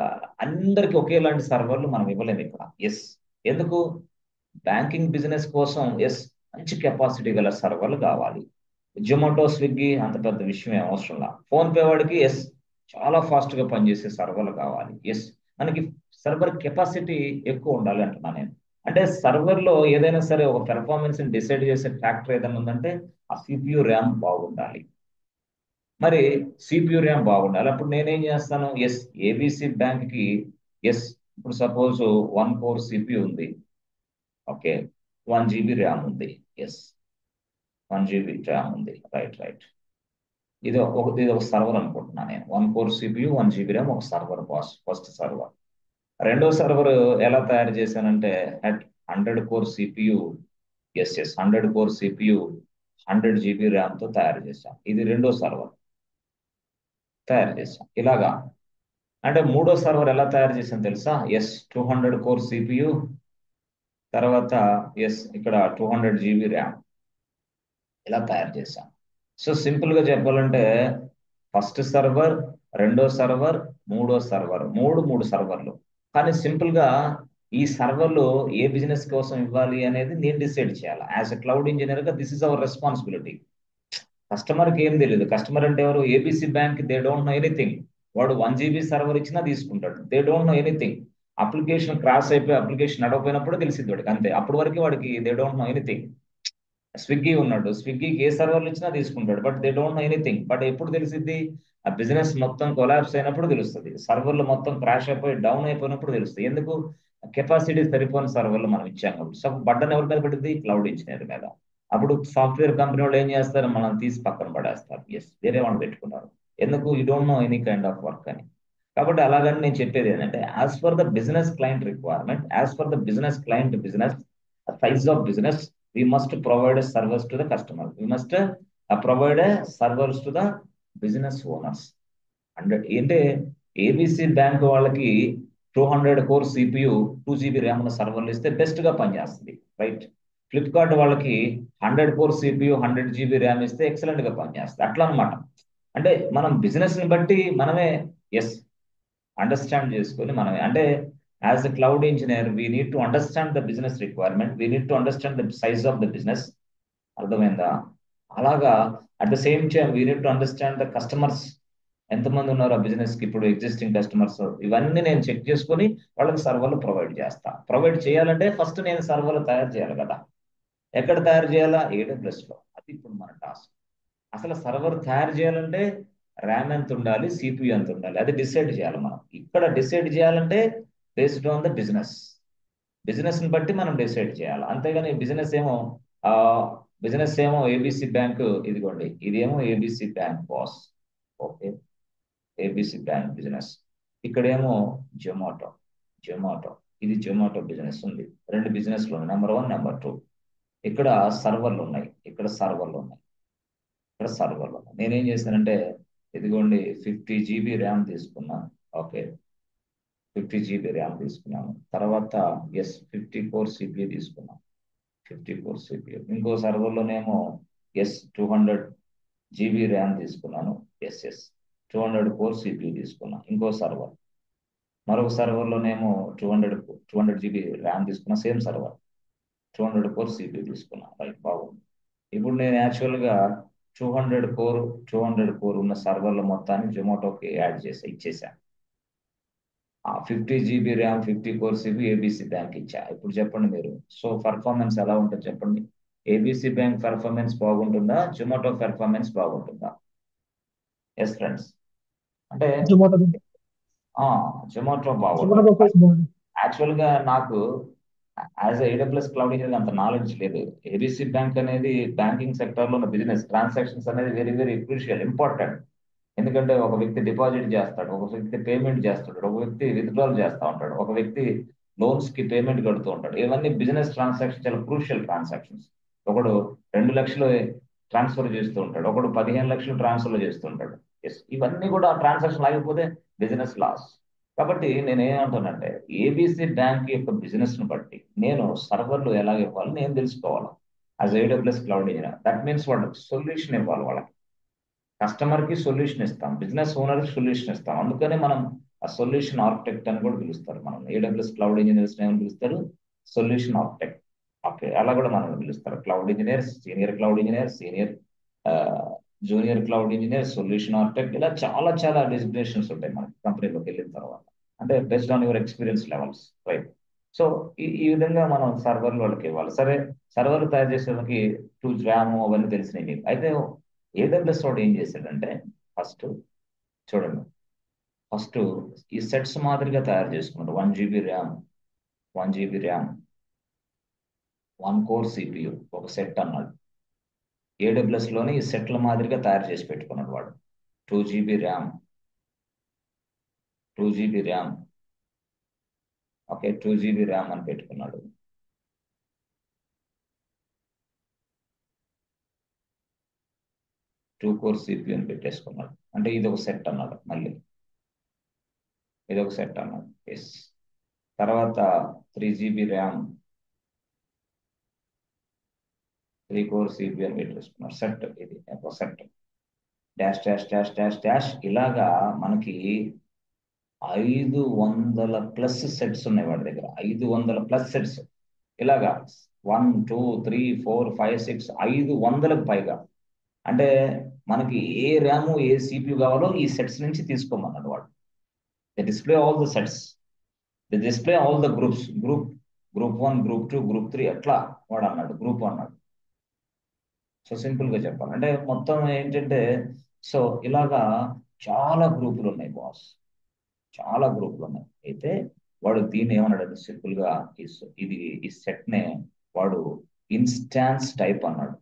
అందరికి ఒకేలాంటి సర్వర్లు మనం ఇవ్వలేము ఇక్కడ. ఎస్ ఎందుకు? బ్యాంకింగ్ బిజినెస్ కోసం ఎస్ మంచి కెపాసిటీ గల సర్వర్లు కావాలి. జొమాటో, స్విగ్గీ అంత పెద్ద విషయం ఏం అవసరం లా. ఫోన్ పే వాడికి ఎస్ చాలా ఫాస్ట్ గా పనిచేసే సర్వర్లు కావాలి. ఎస్ మనకి సర్వర్ కెపాసిటీ ఎక్కువ ఉండాలి అంటున్నా నేను. అంటే సర్వర్ లో ఏదైనా సరే ఒక పెర్ఫార్మెన్స్ డిసైడ్ చేసే ఫ్యాక్టర్ ఏదైనా ఉందంటే ఆ CPU ర్యామ్ బాగుండాలి. మరి CPU ర్యామ్ బాగుండాలి. అప్పుడు నేనేం చేస్తాను? ఎస్ ABC బ్యాంక్ కి ఎస్ ఇప్పుడు సపోజ్ 1 కోర్ సిపియు ఉంది. ఓకే, 1 GB ర్యామ్ ఉంది. ఎస్ 1 GB ర్యామ్ ఉంది. రైట్. ఇది ఒక సర్వర్ అనుకుంటున్నా నేను. 1 కోర్ సిపియు 1 GB ర్యామ్ ఒక సర్వర్ బాస్. First server. రెండో సర్వర్ ఎలా తయారు చేశానంటే 100 core CPU. Yes 100 core CPU 100 GB RAM తో తయారు చేశాం. ఇది రెండో సర్వర్ తయారు చేశాం. ఇలాగా అంటే మూడో సర్వర్ ఎలా తయారు చేసాం తెలుసా? ఎస్ 200 కోర్ సిపియు, తర్వాత ఎస్ ఇక్కడ 200 GB ర్యామ్ ఇలా తయారు చేశాం. సో సింపుల్ గా చెప్పాలంటే ఫస్ట్ సర్వర్, రెండో సర్వర్, మూడో సర్వర్, మూడు సర్వర్లు. కానీ సింపుల్ గా ఈ సర్వర్లు ఏ బిజినెస్ కోసం ఇవ్వాలి అనేది నేను డిసైడ్ చేయాలి. యాజ్ ఎ క్లౌడ్ ఇంజనీర్ గా this is our responsibility. Customer కి ఏం తెలియదు. కస్టమర్ అంటే ఎవరు? ABC bank. They don't know anything. వాడు 1 GB సర్వర్ ఇచ్చినా తీసుకుంటాడు. They don't know anything. Application cross అయిపోయి అప్లికేషన్ నడవపోయినప్పుడు తెలిసింది వాడికి, అంతే. అప్పటి వరకు వాడికి they don't know anything. Swiggy ఉన్నాడు, స్విగ్గీకి ఏ సర్వర్లు ఇచ్చినా తీసుకుంటాడు, but they don't know anything. But ఎప్పుడు తెలిసింది? ఆ బిజినెస్ మొత్తం కొలాప్స్ అయినప్పుడు తెలుస్తుంది. సర్వర్లు మొత్తం క్రాష్ అయిపోయి డౌన్ అయిపోయినప్పుడు తెలుస్తుంది. ఎందుకు? కెపాసిటీ సరిపోని సర్వర్లు మనం ఇచ్చాం కాబట్టి. సో బటన్ ఎవరి మీద పడుతుంది? క్లౌడ్ ఇంజనీర్ మీద. అప్పుడు సాఫ్ట్వేర్ కంపెనీ వాళ్ళు ఏం చేస్తారు? మనం తీసి పక్కన పడేస్తారు. ఎస్ వేరే వాళ్ళు పెట్టుకున్నారు. ఎందుకు you don't know any kind of work అని. కాబట్టి అలాగని నేను చెప్పేది ఏంటంటే as for the business client requirement, as for the business client business size of business, we must provide a service to the customer. We must provide a service to the business owners. అంటే ఏంటే ఏబిసి బ్యాంక్ వాళ్ళకి 200 కోర్ సిపియు 2 GB ర్యామ్ ఉన్న సర్వర్లు ఇస్తే బెస్ట్ గా పనిచేస్తుంది, రైట్? ఫ్లిప్కార్ట్ వాళ్ళకి 100 కోర్ సిపియు 100 GB ర్యామ్ ఇస్తే ఎక్సలెంట్ గా పనిచేస్తుంది. అట్లా అనమాట. అంటే మనం బిజినెస్ ని బట్టి మనమే ఎస్ అండర్స్టాండ్ చేసుకొని మనమే అంటే as a cloud engineer we need to understand the business requirement, we need to understand the size of the business. అర్థమైందా? అలాగా at the same time we need to understand the customers, ఎంతమంది ఉన్నారు ఆ బిజినెస్ కి ఇప్పుడు ఎగ్జిస్టింగ్ కస్టమర్స్, ఇవన్నీ నేను చెక్ చేసుకొని వాళ్ళకి సర్వర్లు ప్రొవైడ్ చేస్తా. ప్రొవైడ్ చేయాలంటే ఫస్ట్ నేను సర్వర్లు తయారు చేయాలి కదా. ఎక్కడ తయారు చేయాలా? AWS లో. అది ఇప్పుడు మన టాస్క్. అసలు సర్వర్ తయారు చేయాలంటే ర్యామ్ ఎంత ఉండాలి, సిపియు ఎంత ఉండాలి, అది డిసైడ్ చేయాలి మనం. ఇక్కడ డిసైడ్ చేయాలంటే based on the business, business ని బట్టి మనం డిసైడ్ చేయాలి. అంతేగాని ఆ బిజినెస్ ఏమో ఏబిసి బ్యాంక్, ఇదిగోండి ఇదేమో ABC bank boss, okay, ABC bank business. ఇక్కడేమో జొమాటో, జొమాటో ఇది జొమాటో బిజినెస్ ఉంది. రెండు బిజినెస్లు ఉన్నాయి, నెంబర్ 1 నెంబర్ 2. ఇక్కడ సర్వర్లు ఉన్నాయి, ఇక్కడ సర్వర్లు ఉన్నాయి, ఇక్కడ సర్వర్లు ఉన్నాయి. నేనేం చేశానంటే ఇదిగోండి 50 GB ర్యామ్ తీసుకున్నా, ఓకే, 50 GB ర్యామ్ తీసుకున్నాను. తర్వాత 50 కోర్ సిపియు తీసుకున్నాను, 50 కోర్ సిపియు. ఇంకో సర్వర్లోనేమో 200 GB ర్యామ్ తీసుకున్నాను, ఎస్ 200 కోర్ సిపియు తీసుకున్నాను. ఇంకో సర్వర్, మరొక సర్వర్లోనేమో 200 GB ర్యామ్ తీసుకున్నా, సేమ్ సర్వర్ 200 కోర్ సిపియు తీసుకున్నా, రైట్, బాగుంది. ఇప్పుడు నేను యాక్చువల్గా 200 కోర్ ఉన్న సర్వర్ల మొత్తాన్ని జొమాటోకి యాడ్ చేసి ఇచ్చేసాను. 50 GB RAM 50 core CPU ABC bank ఇచ్చా. ఇప్పుడు చెప్పండి మీరు, సో పర్ఫార్మెన్స్ ఎలా ఉంటుంది చెప్పండి? ఏబిసి బ్యాంక్ పర్ఫార్మెన్స్ బాగుంటుందా, జొమాటో పర్ఫార్మెన్స్ బాగుంటుందా? ఎస్ ఫ్రెండ్స్, అంటే జొమాటో జొమాటో జొమాటో బాగుంటుంది. పర్ఫార్మెన్స్ బాగుంది. యాక్చువల్గా నాకు యాజ్ AWS క్లౌడ్ ఇంజనీర్ అంత నాలెడ్జ్ లేదు. ఏబిసి బ్యాంక్ అనేది బ్యాంకింగ్ సెక్టర్ లో ఉన్న బిజినెస్ ట్రాన్సాక్షన్స్ అనేది వెరీ వెరీ క్రూషియల్, ఇంపార్టెంట్. ఎందుకంటే ఒక వ్యక్తి డిపాజిట్ చేస్తాడు, ఒక వ్యక్తి పేమెంట్ చేస్తాడు, ఒక వ్యక్తి విత్డ్రాల్ చేస్తూ ఉంటాడు, ఒక వ్యక్తి లోన్స్ కి పేమెంట్ కడుతూ ఉంటాడు. ఇవన్నీ బిజినెస్ ట్రాన్సాక్షన్, చాలా క్రూషియల్ ట్రాన్సాక్షన్స్. ఒకడు 2 లక్షలు ట్రాన్స్ఫర్ చేస్తూ ఉంటాడు, ఒకడు 15 లక్షలు ట్రాన్స్ఫర్ చేస్తూ ఉంటాడు. ఎస్, ఇవన్నీ కూడా ట్రాన్సాక్షన్ ఆగిపోతే బిజినెస్ లాస్. కాబట్టి నేను ఏమంటానంటే ఏబిసి బ్యాంక్ యొక్క బిజినెస్ ను బట్టి నేను సర్వర్లు ఎలా ఇవ్వాలి నేను తెలుసుకోవాలి. As AWS cloud engineer, that means వాళ్ళకి సొల్యూషన్ ఇవ్వాలి. వాళ్ళకి కస్టమర్ కి సొల్యూషన్ ఇస్తాం, బిజినెస్ ఓనర్ కి సొల్యూషన్ ఇస్తాం. అందుకనే మనం ఆ సొల్యూషన్ ఆర్కిటెక్ట్ అని కూడా పిలుస్తారు. మనం AWS క్లౌడ్ ఇంజనీర్స్ ఏమని పిలుస్తారు? Solution architect. ఓకే, అలా కూడా మనం పిలుస్తారు. Cloud engineer, senior cloud engineer, senior junior cloud engineer, solution architect, ఇలా చాలా చాలా డెసిగ్నేషన్స్ ఉంటాయి మనకి కంపెనీలోకి వెళ్ళిన తర్వాత. అంటే based on your experience levels, right? So ఈ విధంగా మనం సర్వర్లు వాళ్ళకి ఇవ్వాలి. సరే, సర్వర్లు తయారు చేసేందుకు టూల్స్, ర్యామ్ అవన్నీ తెలిసినాయి మీకు. అయితే AWS వాడు ఏం చేశాడంటే ఫస్ట్ చూడండి, ఫస్ట్ ఈ సెట్స్ మాదిరిగా తయారు చేసుకున్నాడు. 1 GB RAM, 1 GB RAM, 1 core CPU ఒక సెట్ అన్నాడు. AWS లోనే ఈ సెట్ల మాదిరిగా తయారు చేసి పెట్టుకున్నాడు వాడు. 2 GB RAM, 2 GB RAM, okay, 2 GB RAM అని పెట్టుకున్నాడు. 2 కోర్ సిపియు అని పెట్టేసుకున్నాడు. అంటే ఇది ఒక సెట్ అన్నాడు. మళ్ళీ ఇది ఒక సెట్ అన్నాడు. ఎస్, తర్వాత 3 GB ర్యామ్, 3 కోర్ సిపియు అని పెట్టేసుకున్నాడు. సెట్, ఇది ఒక set. Dash dash dash dash dash, ఇలాగా మనకి 500+ సెట్స్ ఉన్నాయి వాడి దగ్గర. 500+ సెట్స్ ఇలాగా 1 2 3 4 5 6 500కు పైగా. అంటే మనకి ఏ ర్యాము ఏ సిపియు కావాలో ఈ సెట్స్ నుంచి తీసుకోమన్నాడు వాడు. The display all the sets, the display all the groups, group 1, group 2, group 3 అట్లా వాడు అన్నాడు, గ్రూప్ అన్నాడు. సో సింపుల్ గా చెప్పాలి అంటే మొత్తం ఏంటంటే, సో ఇలాగా చాలా గ్రూపులు ఉన్నాయి బాస్, చాలా గ్రూపులు ఉన్నాయి. అయితే వాడు దీన్ని ఏమన్నాడు సింపుల్ గా, ఇది ఈ సెట్ నే వాడు ఇన్స్టాన్స్ టైప్ అన్నాడు.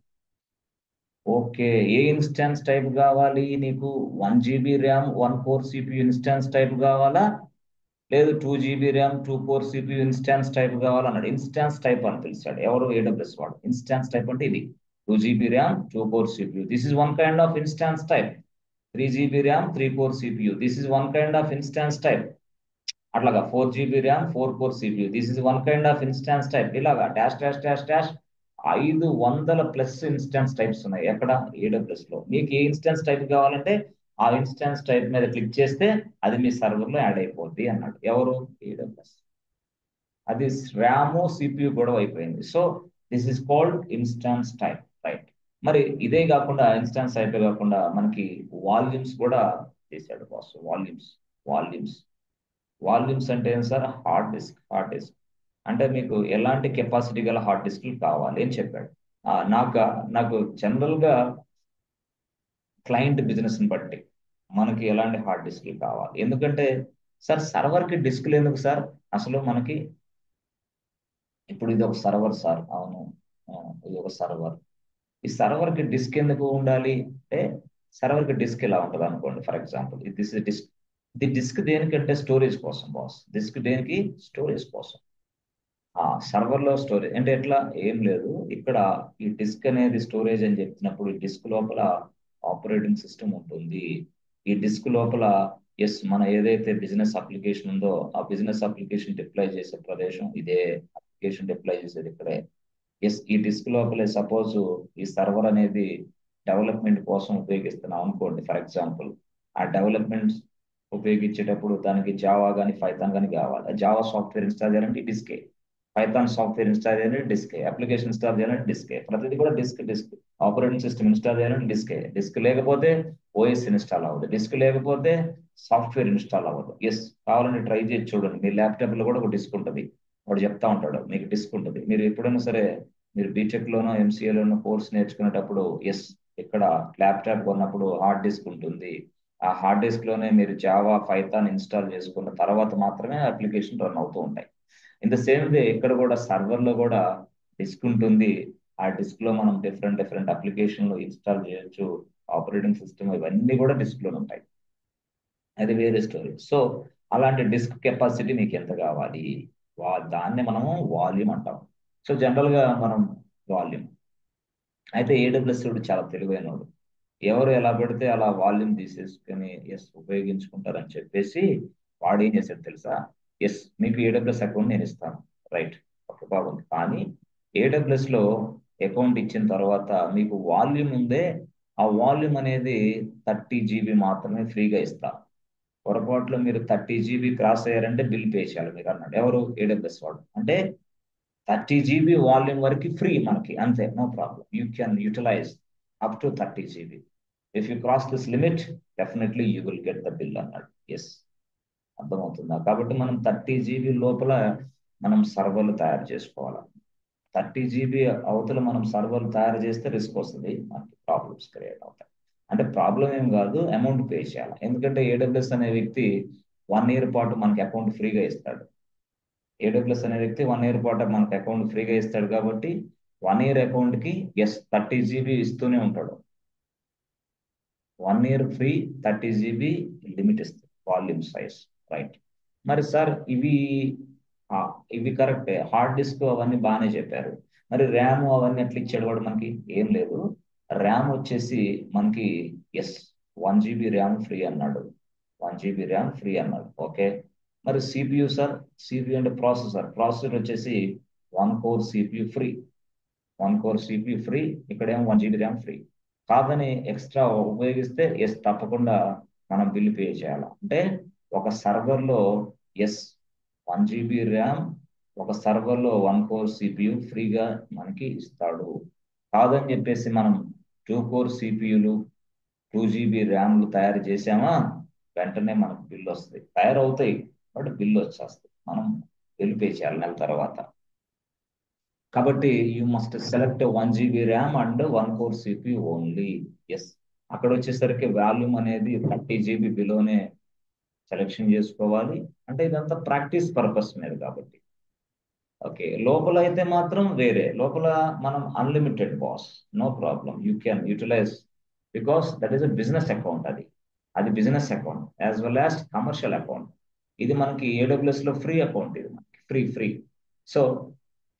ఓకే, ఏ ఇన్స్టాన్స్ టైప్ కావాలి నీకు? 1 GB RAM 1 core CPU instance type కావాలా, లేదు 2 GB RAM 2 core CPU instance type కావాలన్నాడు. ఇన్స్టాన్స్ టైప్ అని పిలిచాడు ఎవరు? AWS వాడు. ఇన్స్టాన్స్ టైప్ అంటే ఇది 2 GB RAM 2 core CPU, this is one kind of instance type. 3 GB RAM 3 core CPU, this is one kind of instance type. అట్లాగా 4 GB RAM 4 core CPU, this is one kind of instance type. ఇలాగా dash dash dash dash 500+ instance types ఉన్నాయి ఎక్కడ? AWS లో. మీకు ఏ ఇన్స్టాన్స్ టైప్ కావాలంటే ఆ ఇన్స్టాన్స్ టైప్ మీద క్లిక్ చేస్తే అది మీ సర్వర్ లో యాడ్ అయిపోద్ది అన్నాడు ఎవరు? AWS. అది ర్యామ్ సిపియు గొడవ అయిపోయింది. So this is called instance type, right? మరి ఇదే కాకుండా ఇన్స్టాన్స్ టైప్ కాకుండా మనకి వాల్యూమ్స్ కూడా చేశాడు బాస్. వాల్యూమ్స్ వాల్యూమ్స్ అంటే ఏం సార్? హార్డ్ డిస్క్ అంటే మీకు ఎలాంటి కెపాసిటీ గల హార్డ్ డిస్క్లు కావాలి అని చెప్పాడు. నాకు నాకు జనరల్ గా క్లయింట్ బిజినెస్ ని బట్టి మనకి ఎలాంటి హార్డ్ డిస్క్లు కావాలి. ఎందుకంటే సార్ సర్వర్ కి డిస్క్లు ఎందుకు సార్? అసలు మనకి ఇప్పుడు ఇది ఒక సర్వర్ సార్, అవును, ఆ, ఇది ఒక సర్వర్. ఈ సర్వర్ కి డిస్క్ ఎందుకు ఉండాలి అంటే, సర్వర్ కి డిస్క్ ఎలా ఉంటుంది అనుకోండి. For example this disk. ఇది డిస్క్ దేనికంటే స్టోరేజ్ కోసం బాస్. డిస్క్ దేనికి? స్టోరేజ్ కోసం. ఆ సర్వర్ లో స్టోరేజ్ అంటే ఎట్లా? ఏం లేదు, ఇక్కడ ఈ డిస్క్ అనేది స్టోరేజ్ అని చెప్తున్నప్పుడు ఈ డిస్క్ లోపల ఆపరేటింగ్ సిస్టమ్ ఉంటుంది. ఈ డిస్క్ లోపల ఎస్ మన ఏదైతే బిజినెస్ అప్లికేషన్ ఉందో ఆ బిజినెస్ అప్లికేషన్ డిప్లాయ్ చేసే ప్రదేశం ఇదే. అప్లికేషన్ డిప్లాయ్ చేసేది ఇక్కడే. ఎస్ ఈ డిస్క్ లోపలే సపోజ్ ఈ సర్వర్ అనేది డెవలప్మెంట్ కోసం ఉపయోగిస్తున్నాం అనుకోండి. ఫర్ ఎగ్జాంపుల్ ఆ డెవలప్మెంట్ ఉపయోగించేటప్పుడు దానికి జావా కానీ పైథాన్ కానీ కావాలి. జావా సాఫ్ట్వేర్ ఇన్స్టాల్ చేయాలంటే డిస్కే, పైథాన్ సాఫ్ట్వేర్ ఇన్స్టాల్ చేయాలంటే డిస్కే, అప్లికేషన్ ఇన్స్టాల్ చేయాలంటే డిస్కే, ప్రతిదీ కూడా డిస్క్. ఆపరేటింగ్ సిస్టమ్ ఇన్స్టాల్ చేయాలంటే డిస్కే. డిస్క్ లేకపోతే ఓఎస్ ఇన్స్టాల్ అవ్వదు, డిస్క్ లేకపోతే సాఫ్ట్వేర్ ఇన్స్టాల్ అవ్వదు. ఎస్, కావాలంటే ట్రై చేసి చూడండి. మీ ల్యాప్టాప్ లో కూడా ఒక డిస్క్ ఉంటుంది. వాడు చెప్తా ఉంటాడు మీకు డిస్క్ ఉంటుంది. మీరు ఎప్పుడైనా సరే మీరు బీటెక్ లోనో ఎంసీఏలోనో కోర్స్ నేర్చుకునేటప్పుడు ఎస్ ఇక్కడ ల్యాప్టాప్ కొన్నప్పుడు హార్డ్ డిస్క్ ఉంటుంది. ఆ హార్డ్ డిస్క్ లోనే మీరు జావా పైథాన్ ఇన్స్టాల్ చేసుకున్న తర్వాత మాత్రమే అప్లికేషన్ రన్ అవుతూ ఉంటాయి. ఇన్ ద సేమ్ వే ఇక్కడ కూడా సర్వర్ లో కూడా డిస్క్ ఉంటుంది. ఆ డిస్క్ లో మనం డిఫరెంట్ డిఫరెంట్ అప్లికేషన్లు ఇన్స్టాల్ చేయొచ్చు. ఆపరేటింగ్ సిస్టమ్ ఇవన్నీ కూడా డిస్క్ లో ఉంటాయి. అది వేరే స్టోరీ. సో అలాంటి డిస్క్ కెపాసిటీ మీకు ఎంత కావాలి? దాన్ని మనము వాల్యూమ్ అంటాం. సో జనరల్ గా మనం వాల్యూమ్ అయితే ఏడబ్ల్యూఎస్ చాలా తెలివైనడు. ఎవరు ఎలా పెడితే అలా వాల్యూమ్ తీసేసుకొని ఎస్ ఉపయోగించుకుంటారని చెప్పేసి వాడు ఏం చేశాడు తెలుసా? ఎస్ మీకు ఏడబ్ల్యూఎస్ అకౌంట్ నేను ఇస్తాను, రైట్? ఓకే, బాగుంది. కానీ ఏడబ్ల్యూఎస్ లో అకౌంట్ ఇచ్చిన తర్వాత మీకు వాల్యూమ్ ఉందే, ఆ వాల్యూమ్ అనేది 30 GB మాత్రమే ఫ్రీగా ఇస్తా. పొరపాట్లో మీరు 30 GB క్రాస్ అయ్యారంటే బిల్ పే చేయాలి మీరు అన్నాడు. ఎవరు? ఏడబ్ల్యూఎస్ వాడు. అంటే 30 GB వాల్యూమ్ వరకు ఫ్రీ మనకి, అంతే, no problem. You can utilize up to 30 GB. If you cross this limit definitely you will get the bill అన్నాడు. ఎస్, అర్థమవుతుందా? కాబట్టి మనం 30 GB లోపల మనం సర్వర్లు తయారు చేసుకోవాలి. 30 GB అవతల మనం సర్వర్లు తయారు చేస్తే రిస్క్ వస్తుంది, మనకి ప్రాబ్లమ్స్ క్రియేట్ అవుతాయి. అంటే ప్రాబ్లం ఏం కాదు, అమౌంట్ పే చేయాలి. ఎందుకంటే ఏడబ్ల్యూఎస్ అనే వ్యక్తి 1 year పాటు మనకి అకౌంట్ ఫ్రీగా ఇస్తాడు. ఏడబ్ల్యూఎస్ అనే వ్యక్తి 1 year పాటు మనకు అకౌంట్ ఫ్రీగా ఇస్తాడు కాబట్టి 1 year అకౌంట్ కి ఎస్ 30 GB ఇస్తూనే ఉంటాడు. 1 year ఫ్రీ, 30 GB లిమిట్ ఇస్తుంది వాల్యూమ్ సైజ్, రైట్? మరి సార్ ఆ, ఇవి కరెక్టే, హార్డ్ డిస్క్ అవన్నీ బాగానే చెప్పారు. మరి ర్యామ్ అవన్నీ ఎట్లా ఇచ్చాడు వాడు? మనకి ఏం లేదు. ర్యామ్ వచ్చేసి మనకి ఎస్ 1 GB ర్యామ్ ఫ్రీ అన్నాడు. 1 GB ర్యామ్ ఫ్రీ అన్నాడు, ఓకే. మరి సిపియు సార్? సిపియు అంటే ప్రాసెసర్ వచ్చేసి 1 core CPU free. 1 core CPU free, ఇక్కడేమో 1 GB ర్యామ్ ఫ్రీ. కాదని ఎక్స్ట్రా ఉపయోగిస్తే ఎస్ తప్పకుండా మనం బిల్ పే చేయాలి. అంటే ఒక సర్వర్ లో ఎస్ 1 GB ర్యామ్, ఒక సర్వర్ లో 1 కోర్ సిపియు ఫ్రీగా మనకి ఇస్తాడు. కాదని చెప్పేసి మనం 2 కోర్ సిపియులు 2 GB ర్యామ్లు తయారు చేసామా, వెంటనే మనకు బిల్ వస్తుంది. తయారవుతాయి బట్ బిల్ వచ్చేస్తుంది. మనం బిల్ పే చేయాలి నెల తర్వాత. కాబట్టి you must select 1 GB RAM and 1 core CPU only. Yes, అక్కడ వచ్చేసరికి వాల్యూమ్ అనేది 30 GB బిలోనే సెలెక్షన్ చేసుకోవాలి. అంటే ఇదంతా ప్రాక్టీస్ పర్పస్ మీద కాబట్టి ఓకే, లోపల అయితే మాత్రం వేరే, లోపల మనం unlimited boss, no problem, you can utilize, because that is a business account. అది business account as well as commercial account. ఇది మనకి AWS లో ఫ్రీ అకౌంట్, ఇది మనకి ఫ్రీ. సో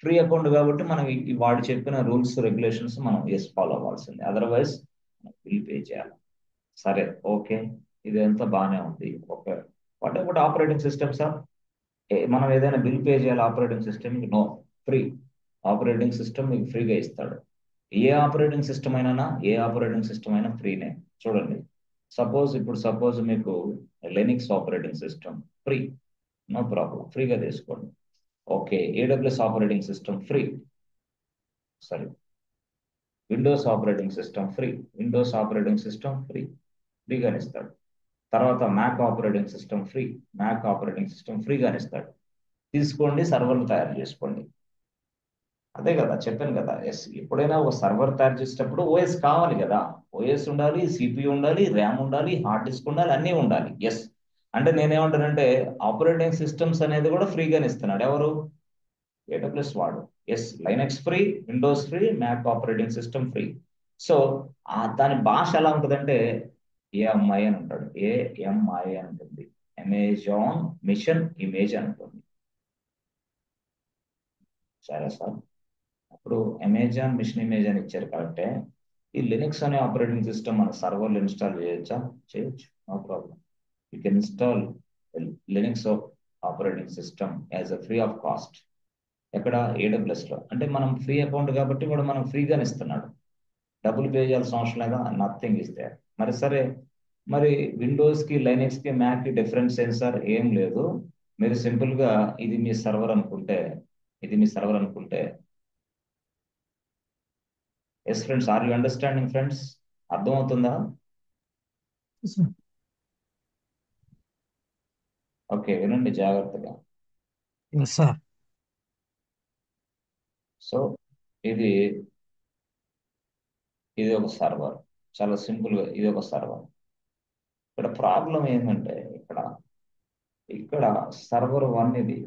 ఫ్రీ అకౌంట్ కాబట్టి మనం వాడు చెప్పిన రూల్స్ రెగ్యులేషన్స్ మనం ఫాలో అవ్వాల్సిందే, అదర్వైజ్ బిల్ పే చేయాలి. సరే, ఓకే, ఇదంతా బాగానే ఉంది. Okay, what about operating system sir? మనం ఏదైనా బిల్ పే చేయాలి operating system? No, free. Operating system మీకు ఫ్రీగా ఇస్తాడు. ఏ ఆపరేటింగ్ సిస్టమ్ అయినా ఫ్రీనే. చూడండి, సపోజ్ మీకు Linux operating system free, no problem, ఫ్రీగా తీసుకోండి. Okay, AWS operating system free. సరే, విండోస్ ఆపరేటింగ్ సిస్టమ్ ఫ్రీగానే ఇస్తాడు. తర్వాత మ్యాక్ ఆపరేటింగ్ సిస్టమ్ ఫ్రీగానే ఇస్తాడు. తీసుకోండి, సర్వర్లు తయారు చేసుకోండి. అదే కదా చెప్పాను కదా. ఎప్పుడైనా ఒక సర్వర్ తయారు చేసేటప్పుడు ఓఎస్ కావాలి కదా. ఓఎస్ ఉండాలి, సిపియు ఉండాలి, ర్యామ్ ఉండాలి, హార్డ్ డిస్క్ ఉండాలి, అన్నీ ఉండాలి. అంటే నేనేమంటానంటే ఆపరేటింగ్ సిస్టమ్స్ అనేది కూడా ఫ్రీగానే ఇస్తున్నాడు. ఎవరు? AWS వాడు. Linux free, Windows free, Mac operating system free. So దాని భాష ఎలా ఉంటుందంటే ఏఎంఐ అని ఉంటాడు, ఏఎంఐ అని ఉంటుంది, అమెజాన్ మిషన్ ఇమేజ్ అని ఉంటుంది. సరే సార్, అప్పుడు అమెజాన్ మిషన్ ఇమేజ్ అని ఇచ్చారు కాబట్టి ఈ లినక్స్ అనే ఆపరేటింగ్ సిస్టమ్ మన సర్వర్లో ఇన్స్టాల్ చేయొచ్చా? చేయొచ్చు, no problem. You can install Linux operating system as a free of cost. ఎక్కడ? AWS లో. అంటే మనం ఫ్రీ అకౌంట్ కాబట్టి వాడు మనం ఫ్రీగానే ఇస్తున్నాడు, డబ్బులు పే చేయాల్సిన అవసరం లేదా, నథింగ్ ఇస్ దేర్. మరి సరే, మరి విండోస్ కి, లైనక్స్ కి, మ్యాక్ కి డిఫరెన్స్ ఏం సార్? ఏం లేదు. మీరు సింపుల్ గా ఇది మీ సర్వర్ అనుకుంటే friends, are you understanding friends? అర్థమవుతుందా? Yes, sir. ఓకే, వినండి జాగ్రత్తగా. Yes, sir. సో ఇది ఇది ఒక సర్వర్, చాలా సింపుల్ గా ఇది ఒక సర్వర్. ఇక్కడ ప్రాబ్లం ఏంటంటే ఇక్కడ సర్వర్ 1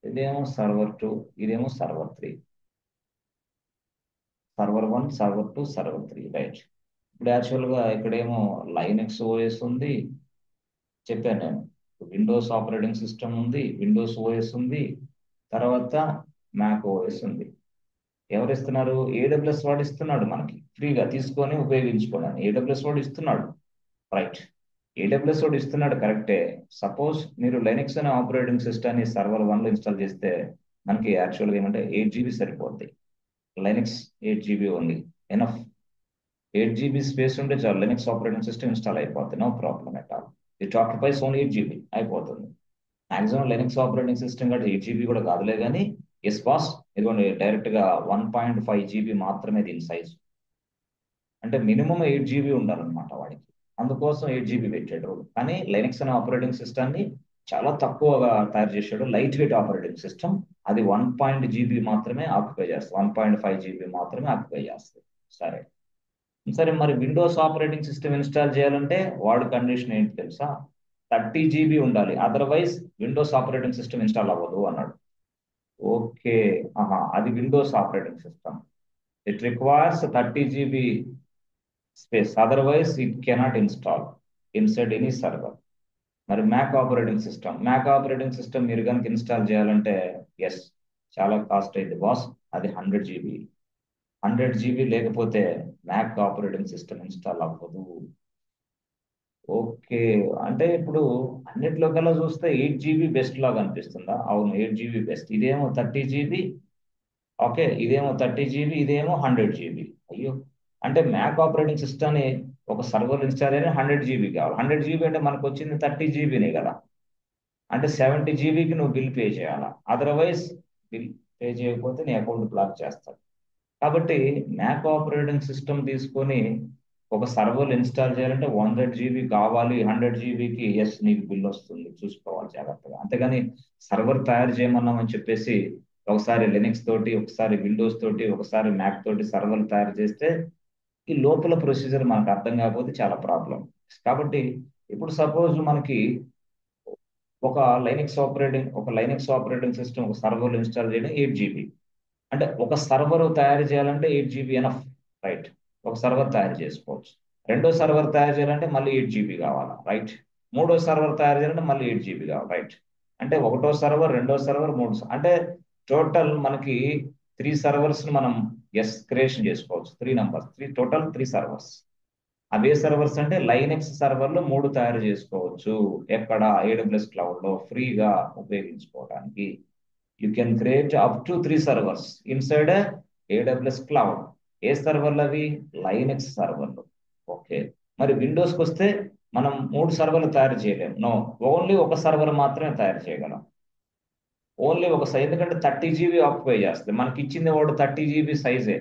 ఇదేమో సర్వర్ 2, ఇదేమో server 3. Server 1, server 2, server 3, right. ఇప్పుడు యాక్చువల్గా ఇక్కడేమో లైనక్స్ ఓఎస్ ఉంది, చెప్పాను నేను. విండోస్ ఆపరేటింగ్ సిస్టమ్ ఉంది, విండోస్ ఓఎస్ ఉంది, తర్వాత మ్యాక్ ఓఎస్ ఉంది. ఎవరు ఇస్తున్నారు? AWS వాడు ఇస్తున్నాడు మనకి ఫ్రీగా, తీసుకొని ఉపయోగించుకోవడానికి AWS వాడు ఇస్తున్నాడు, రైట్. AWS వాడు ఇస్తున్నాడు, కరెక్టే. సపోజ్ మీరు లైనక్స్ అనే ఆపరేటింగ్ సిస్టమ్ని సర్వర్ 1లో ఇన్స్టాల్ చేస్తే మనకి యాక్చువల్గా ఏమంటే 8 GB సరిపోద్ది. Linux 8 GB only, enough. 8 GB space ఉంటే చాలు, లైనక్స్ ఆపరేటింగ్ సిస్టమ్ ఇన్స్టాల్ అయిపోతుంది, no problem at all. It occupies only 8 GB అయిపోతుంది. మాక్సిమం లైనక్స్ ఆపరేటింగ్ సిస్టమ్ కాబట్టి 8 GB కూడా కాదులే కానీ, బాస్, ఇదిగోండి డైరెక్ట్ గా 1.5 GB మాత్రమే దీని సైజు. అంటే మినిమం 8 GB ఉండాలన్నమాట వాడికి, అందుకోసం 8 GB పెట్టాడు. కానీ లైనక్స్ అనే ఆపరేటింగ్ సిస్టమ్ ని చాలా తక్కువగా తయారు చేశాడు, లైట్ వెయిట్ ఆపరేటింగ్ సిస్టమ్. అది 1.GB మాత్రమే ఆక్యుపై చేస్తుంది, 1.5 GB మాత్రమే ఆక్యుపై చేస్తుంది. సరే సరే, మరి విండోస్ ఆపరేటింగ్ సిస్టమ్ ఇన్స్టాల్ చేయాలంటే వాడి కండిషన్ ఏంటి తెలుసా? 30 GB ఉండాలి, otherwise Windows operating system install అవ్వదు అన్నాడు. ఓకే, అది Windows operating system. It requires 30 GB space, otherwise it cannot install inside any server. మరి మ్యాక్ ఆపరేటింగ్ సిస్టమ్ మీరు కనుక ఇన్స్టాల్ చేయాలంటే ఎస్, చాలా కాస్ట్ అయింది బాస్. అది 100 GB. 100 GB లేకపోతే మ్యాక్ ఆపరేటింగ్ సిస్టమ్ ఇన్స్టాల్ అవ్వదు. ఓకే, అంటే ఇప్పుడు అన్నిట్లో కల్లా చూస్తే 8 GB బెస్ట్ లాగా అనిపిస్తుందా? అవును, 8 GB బెస్ట్. ఇదేమో 30 GB. ఓకే, ఇదేమో 30 GB, ఇదేమో 100 GB. అయ్యో, అంటే మ్యాక్ ఆపరేటింగ్ సిస్టమ్ని ఒక సర్వర్ ఇన్స్టాల్ అయినా 100 GB కావాలి. 100 GB అంటే మనకు వచ్చింది 30 GB కదా. అంటే 70 GBకి నువ్వు బిల్ పే చేయాలా, అదర్వైజ్ బిల్ పే చేయకపోతే నీ అకౌంట్ బ్లాక్ చేస్తాడు. కాబట్టి మ్యాక్ ఆపరేటింగ్ సిస్టమ్ తీసుకొని ఒక సర్వర్ ఇన్స్టాల్ చేయాలంటే 100 GB కావాలి. 100 GBకి నీకు బిల్ వస్తుంది, చూసుకోవాలి జాగ్రత్తగా. అంతేగాని సర్వర్ తయారు చేయమన్నాం అని చెప్పేసి ఒకసారి లినక్స్ తోటి, ఒకసారి విండోస్ తోటి, ఒకసారి మ్యాక్ తోటి సర్వర్ తయారు చేస్తే ఈ లోపల ప్రొసీజర్ మనకు అర్థం కాకపోతే చాలా ప్రాబ్లం. కాబట్టి ఇప్పుడు సపోజ్ మనకి ఒక లైనెక్స్ ఆపరేటింగ్ సిస్టమ్ ఒక సర్వర్ ఇన్స్టాల్ చేయడం 8 GB. అంటే ఒక సర్వర్ తయారు చేయాలంటే 8 GB ఎనఫ్, రైట్. ఒక సర్వర్ తయారు చేసుకోవచ్చు. రెండో సర్వర్ తయారు చేయాలంటే మళ్ళీ 8 GB కావాలా, రైట్. మూడో సర్వర్ తయారు చేయాలంటే మళ్ళీ 8 GB కావాలి, రైట్. అంటే ఒకటో సర్వర్, రెండో సర్వర్, అంటే టోటల్ మనకి 3 సర్వర్స్ మనం క్రియేషన్ చేసుకోవచ్చు. 3 నంబర్స్, త్రీ సర్వర్స్. అవే సర్వర్స్ అంటే లైనెక్స్ సర్వర్లు 3 తయారు చేసుకోవచ్చు. ఎక్కడ? AWS క్లౌడ్ లో ఫ్రీగా ఉపయోగించుకోవడానికి. You can create up to 3 servers inside AWS cloud. ఏ సర్వర్లు అవి? లైనెక్స్ సర్వర్లు. ఓకే. మరి విండోస్కి వస్తే మనం 3 సర్వర్లు తయారు చేయలేము. నో, ఓన్లీ ఒక సర్వర్ మాత్రమే తయారు చేయగలం. ఓన్లీ ఒక సైజ్, ఎందుకంటే 30 GB ఆక్యుపై చేస్తుంది. మనకి ఇచ్చింది వాడు 30 GB సైజే.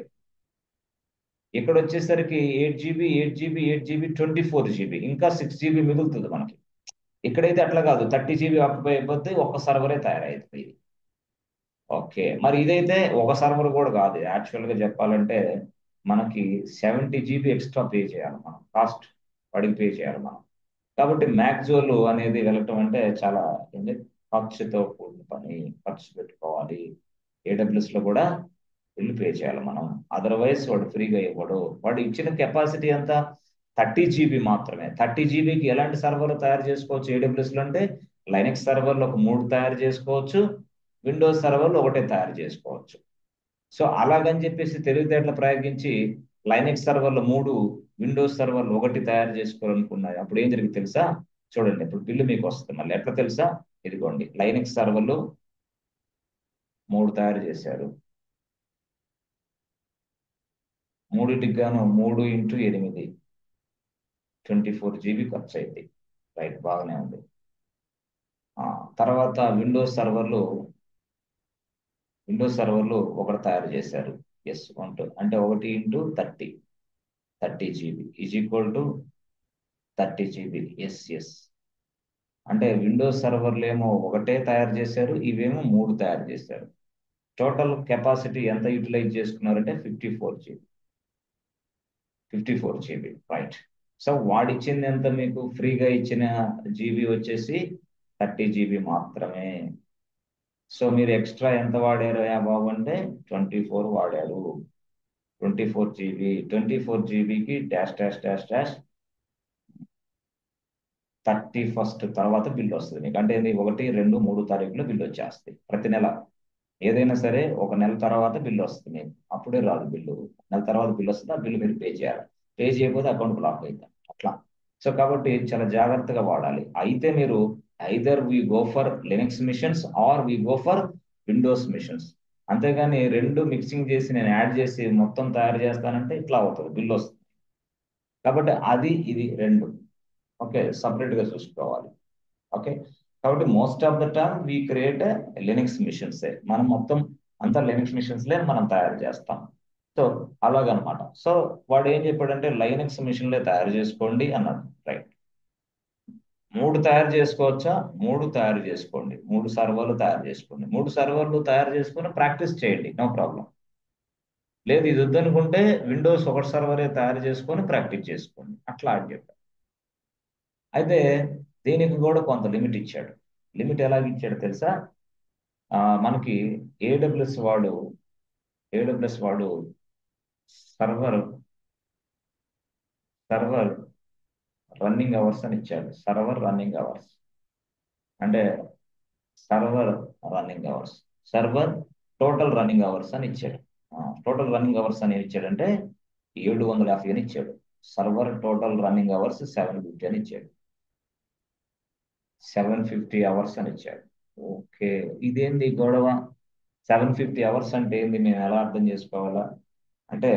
ఇక్కడ వచ్చేసరికి 8 GB, 8 GB, 8 GB, 24 GB, ఇంకా 6 GB మిగులుతుంది మనకి. ఇక్కడైతే అట్లా కాదు, 30 GB ఆక్యుపై అయిపోతే ఒక్క సర్వరే తయారైపోయింది. ఓకే. మరి ఇదైతే ఒక సర్వర్ కూడా కాదు. యాక్చువల్ గా చెప్పాలంటే మనకి 70 GB ఎక్స్ట్రా పే చేయాలి మనం, కాస్ట్ వాడికి పే చేయాలి మనం. కాబట్టి మ్యాక్జోల్ అనేది వెళ్ళటం అంటే చాలా ఏంటి, ఖర్చుతో కూడిన పని. ఖర్చు పెట్టుకోవాలి. AWS లో కూడా బిల్లు పే చేయాలి మనం. అదర్వైజ్ వాడు ఫ్రీగా ఇవ్వడు. వాడు ఇచ్చిన కెపాసిటీ ఎంత? 30 GB మాత్రమే. 30 GBకి ఎలాంటి సర్వర్ తయారు చేసుకోవచ్చు AWS లో అంటే? లైనక్స్ సర్వర్లు ఒక 3 తయారు చేసుకోవచ్చు, విండోస్ సర్వర్లు ఒకటే తయారు చేసుకోవచ్చు. సో అలాగని చెప్పేసి తెలివితేటలు ప్రయోగించి లైనక్స్ సర్వర్లు 3, విండోస్ సర్వర్లు ఒకటి తయారు చేసుకోవాలనుకున్నాయి. అప్పుడు ఏం జరిగింది తెలుసా? చూడండి, ఇప్పుడు బిల్లు మీకు వస్తుంది మళ్ళీ. ఎట్లా తెలుసా? ఇదిగోండి, లైనక్స్ సర్వర్లు 3 తయారు చేశారు. 3టికి గాను 3 × 8, 24 GB ఖర్చు అయింది, రైట్. బాగానే ఉంది. తర్వాత విండోస్ సర్వర్లు ఒకటి తయారు చేశారు. అంటే 1 × 30 is equal to 30 GB. Yes. అంటే విండోస్ సర్వర్లు ఏమో ఒకటే తయారు చేశారు, ఇవేమో 3 తయారు చేశారు. టోటల్ కెపాసిటీ ఎంత యూటిలైజ్ చేసుకున్నారంటే 54 GB. 54 GB, right. సో వాడిచ్చింది ఎంత? మీకు ఫ్రీగా ఇచ్చిన జీబీ వచ్చేసి 30 GB మాత్రమే. సో మీరు ఎక్స్ట్రా ఎంత వాడారు బాబు అంటే 24 వాడారు. 24 GB. 24 GBకి dash dash dash dash 31st తర్వాత బిల్ వస్తుంది మీకు. అంటే 1, 2, 3 తారీఖులో బిల్ వచ్చేస్తుంది ప్రతి నెల. ఏదైనా సరే ఒక నెల తర్వాత బిల్ వస్తుంది మీకు, అప్పుడే రాదు బిల్లు. నెల తర్వాత బిల్ వస్తుంది, ఆ బిల్లు మీరు పే చేయాలి. పే చేయకపోతే అకౌంట్ బ్లాక్ అవుతుంది అట్లా. సో కాబట్టి చాలా జాగ్రత్తగా వాడాలి. అయితే మీరు either we go for Linux machines or we go for Windows machines. అంతేగాని రెండు మిక్సింగ్ చేసి నేను యాడ్ చేసి మొత్తం తయారు చేస్తానంటే ఇట్లా అవుతుంది, బిల్ వస్తుంది. కాబట్టి అది ఇది రెండు ఓకే, సపరేట్ గా చూసుకోవాలి. ఓకే. కాబట్టి most of the time we create Linux machines. మనం మొత్తం అంతా లినక్స్ మిషన్స్ లే మనం తయారు చేస్తాం. సో అలాగనమాట. సో వాడు ఏం చెప్పాడంటే లైనక్స్ మిషన్లే తయారు చేసుకోండి అన్నాడు, రైట్. 3 తయారు చేసుకోవచ్చా? 3 తయారు చేసుకోండి. 3 సర్వర్లు తయారు చేసుకోండి. 3 సర్వర్లు తయారు చేసుకుని ప్రాక్టీస్ చేయండి, నో ప్రాబ్లం. లేదు ఇది వద్దనుకుంటే విండోస్ ఒకటి సర్వరే తయారు చేసుకొని ప్రాక్టీస్ చేసుకోండి, అట్లా అని చెప్పాడు. అయితే దీనికి కూడా కొంత లిమిట్ ఇచ్చాడు. లిమిట్ ఎలాగ ఇచ్చాడు తెలుసా? మనకి ఏడబ్ల్యూఎస్ వాడు సర్వర్ సర్వర్ రన్నింగ్ అవర్స్ అని ఇచ్చాడు. సర్వర్ రన్నింగ్ అవర్స్ అంటే server running hours server total running hours అని ఇచ్చాడు. టోటల్ రన్నింగ్ అవర్స్ అని ఇచ్చాడంటే 750 అని ఇచ్చాడు. సర్వర్ టోటల్ రన్నింగ్ అవర్స్ 750 అని ఇచ్చాడు. 750 అవర్స్ అని ఇచ్చాడు. ఓకే, ఇదేంది గొడవ? 750 అవర్స్ అంటే ఏంది, మేము ఎలా అర్థం చేసుకోవాలా? అంటే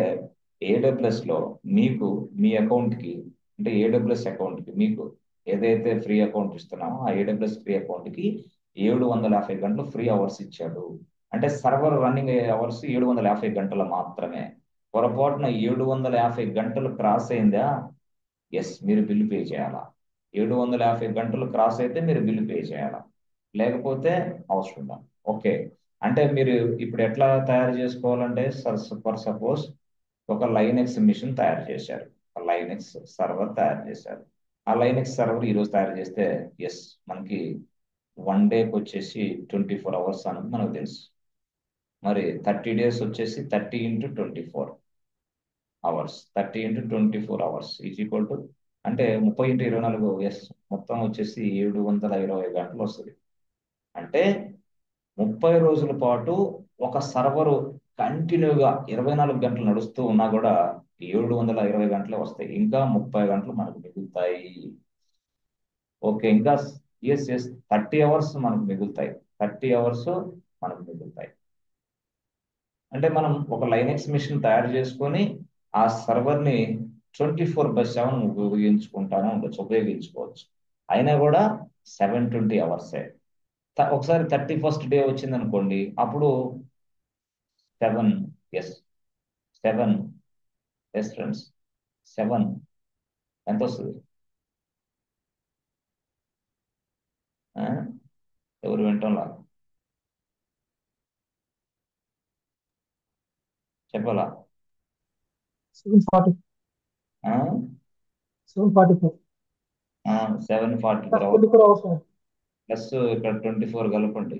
ఏడబ్ల్యూఎస్ లో మీకు మీ అకౌంట్ కి, అంటే ఏడబ్ల్యూఎస్ అకౌంట్ కి మీకు ఏదైతే ఫ్రీ అకౌంట్ ఇస్తున్నామో ఆ ఏడబ్ల్యూఎస్ ఫ్రీ అకౌంట్ కి 750 గంటలు ఫ్రీ అవర్స్ ఇచ్చాడు. అంటే సర్వర్ రన్నింగ్ అవర్స్ 750 గంటలు మాత్రమే. పొరపాటున 750 గంటలు క్రాస్ అయిందా, మీరు బిల్లు పే చేయాలా. 750 గంటలు క్రాస్ అయితే మీరు బిల్లు పే చేయాలా, లేకపోతే అవసరం లేదు. ఓకే. అంటే మీరు ఇప్పుడు ఎట్లా తయారు చేసుకోవాలంటే ఫర్ సపోజ్ ఒక లైనెక్స్ మిషన్ తయారు చేశారు, లైనెక్స్ సర్వర్ తయారు చేశారు. ఆ లైనెక్స్ సర్వర్ ఈరోజు తయారు చేస్తే మనకి వన్ డేకి వచ్చేసి 24 అవర్స్ అనేది మనకు తెలుసు. మరి 30 డేస్ వచ్చేసి 30 × 24 hours. 30 × 24 hours is equal to అంటే 30 × 24. ఎస్, మొత్తం వచ్చేసి 720 గంటలు వస్తుంది. అంటే 30 రోజుల పాటు ఒక సర్వరు కంటిన్యూగా 24 గంటలు నడుస్తూ ఉన్నా కూడా 720 గంటలే వస్తాయి. ఇంకా 30 గంటలు మనకు మిగులుతాయి. ఓకే, ఇంకా ఎస్ ఎస్ 30 అవర్స్ మనకు మిగులుతాయి. 30 అవర్స్ మనకు మిగులుతాయి. అంటే మనం ఒక లైనెక్స్ మిషన్ తయారు చేసుకొని ఆ సర్వర్ని 24/7 ఉపయోగించుకోవచ్చు. అయినా కూడా 720 అవర్సే. ఒకసారి 31st డే వచ్చింది అనుకోండి, అప్పుడు 7. ఎస్, 7. ఎస్ ఫ్రెండ్స్, 7 ఎంత వస్తుంది? ఆ? ఎవరు వింటంలా? చెప్పాలా? 740. 744. 744 అవర్స్ 24 hours. ప్లస్ ఇక్కడ 24 కలపండి.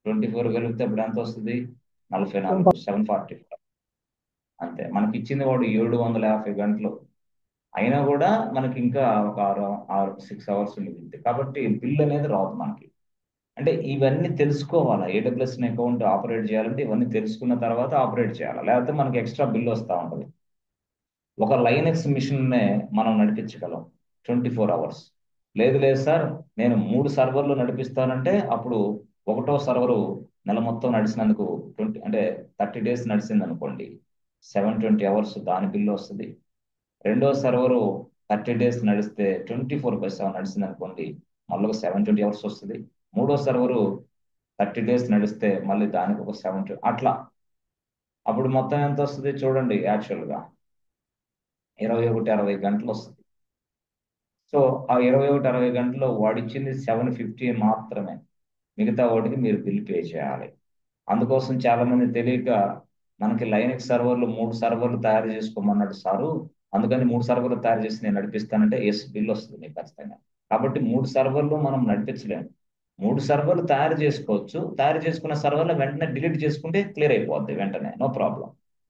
24 కలిపితే ఇప్పుడు ఎంత వస్తుంది? 44. 744 అంతే. మనకి ఇచ్చింది వాడు 750 గంటలు. అయినా కూడా మనకి ఇంకా ఒక 6 అవర్స్ మిగిలింది. కాబట్టి బిల్ అనేది రాదు మనకి. అంటే ఇవన్నీ తెలుసుకోవాలా. AWS అకౌంట్ ఆపరేట్ చేయాలంటే ఇవన్నీ తెలుసుకున్న తర్వాత ఆపరేట్ చేయాలి, లేకపోతే మనకి ఎక్స్ట్రా బిల్ వస్తూ ఉంటుంది. ఒక లైనెక్స్ మిషన్నే మనం నడిపించగలం 24 అవర్స్. లేదు లేదు సార్, నేను 3 సర్వర్లు నడిపిస్తానంటే అప్పుడు ఒకటో సర్వరు నెల మొత్తం నడిచినందుకు 20 అంటే 30 డేస్ నడిచింది అనుకోండి, 720 అవర్స్ దాని బిల్లు వస్తుంది. రెండో సర్వరు 30 డేస్ నడిస్తే 24/7 నడిచింది అనుకోండి, మళ్ళీ ఒక 720 అవర్స్ వస్తుంది. మూడో సర్వరు 30 డేస్ నడిస్తే మళ్ళీ దానికి ఒక 720 అట్లా. అప్పుడు మొత్తం ఎంత వస్తుంది చూడండి, యాక్చువల్గా 2160 గంటలు వస్తుంది. సో ఆ 2160 గంటల్లో వాడిచ్చింది 750 మాత్రమే. మిగతా వాటికి మీరు బిల్ పే చేయాలి. అందుకోసం చాలా మంది తెలియక మనకి లైనక్స్ సర్వర్లు 3 సర్వర్లు తయారు చేసుకోమన్నాడు సారు, అందుకని 3 సర్వర్లు తయారు చేసి నేను నడిపిస్తానంటే ఎస్, బిల్ వస్తుంది మీకు ఖచ్చితంగా. కాబట్టి 3 సర్వర్లు మనం నడిపించలేము. 3 సర్వర్లు తయారు చేసుకోవచ్చు. తయారు చేసుకున్న సర్వర్లు వెంటనే డిలీట్ చేసుకుంటే క్లియర్ అయిపోద్ది వెంటనే, నో ప్రాబ్లం.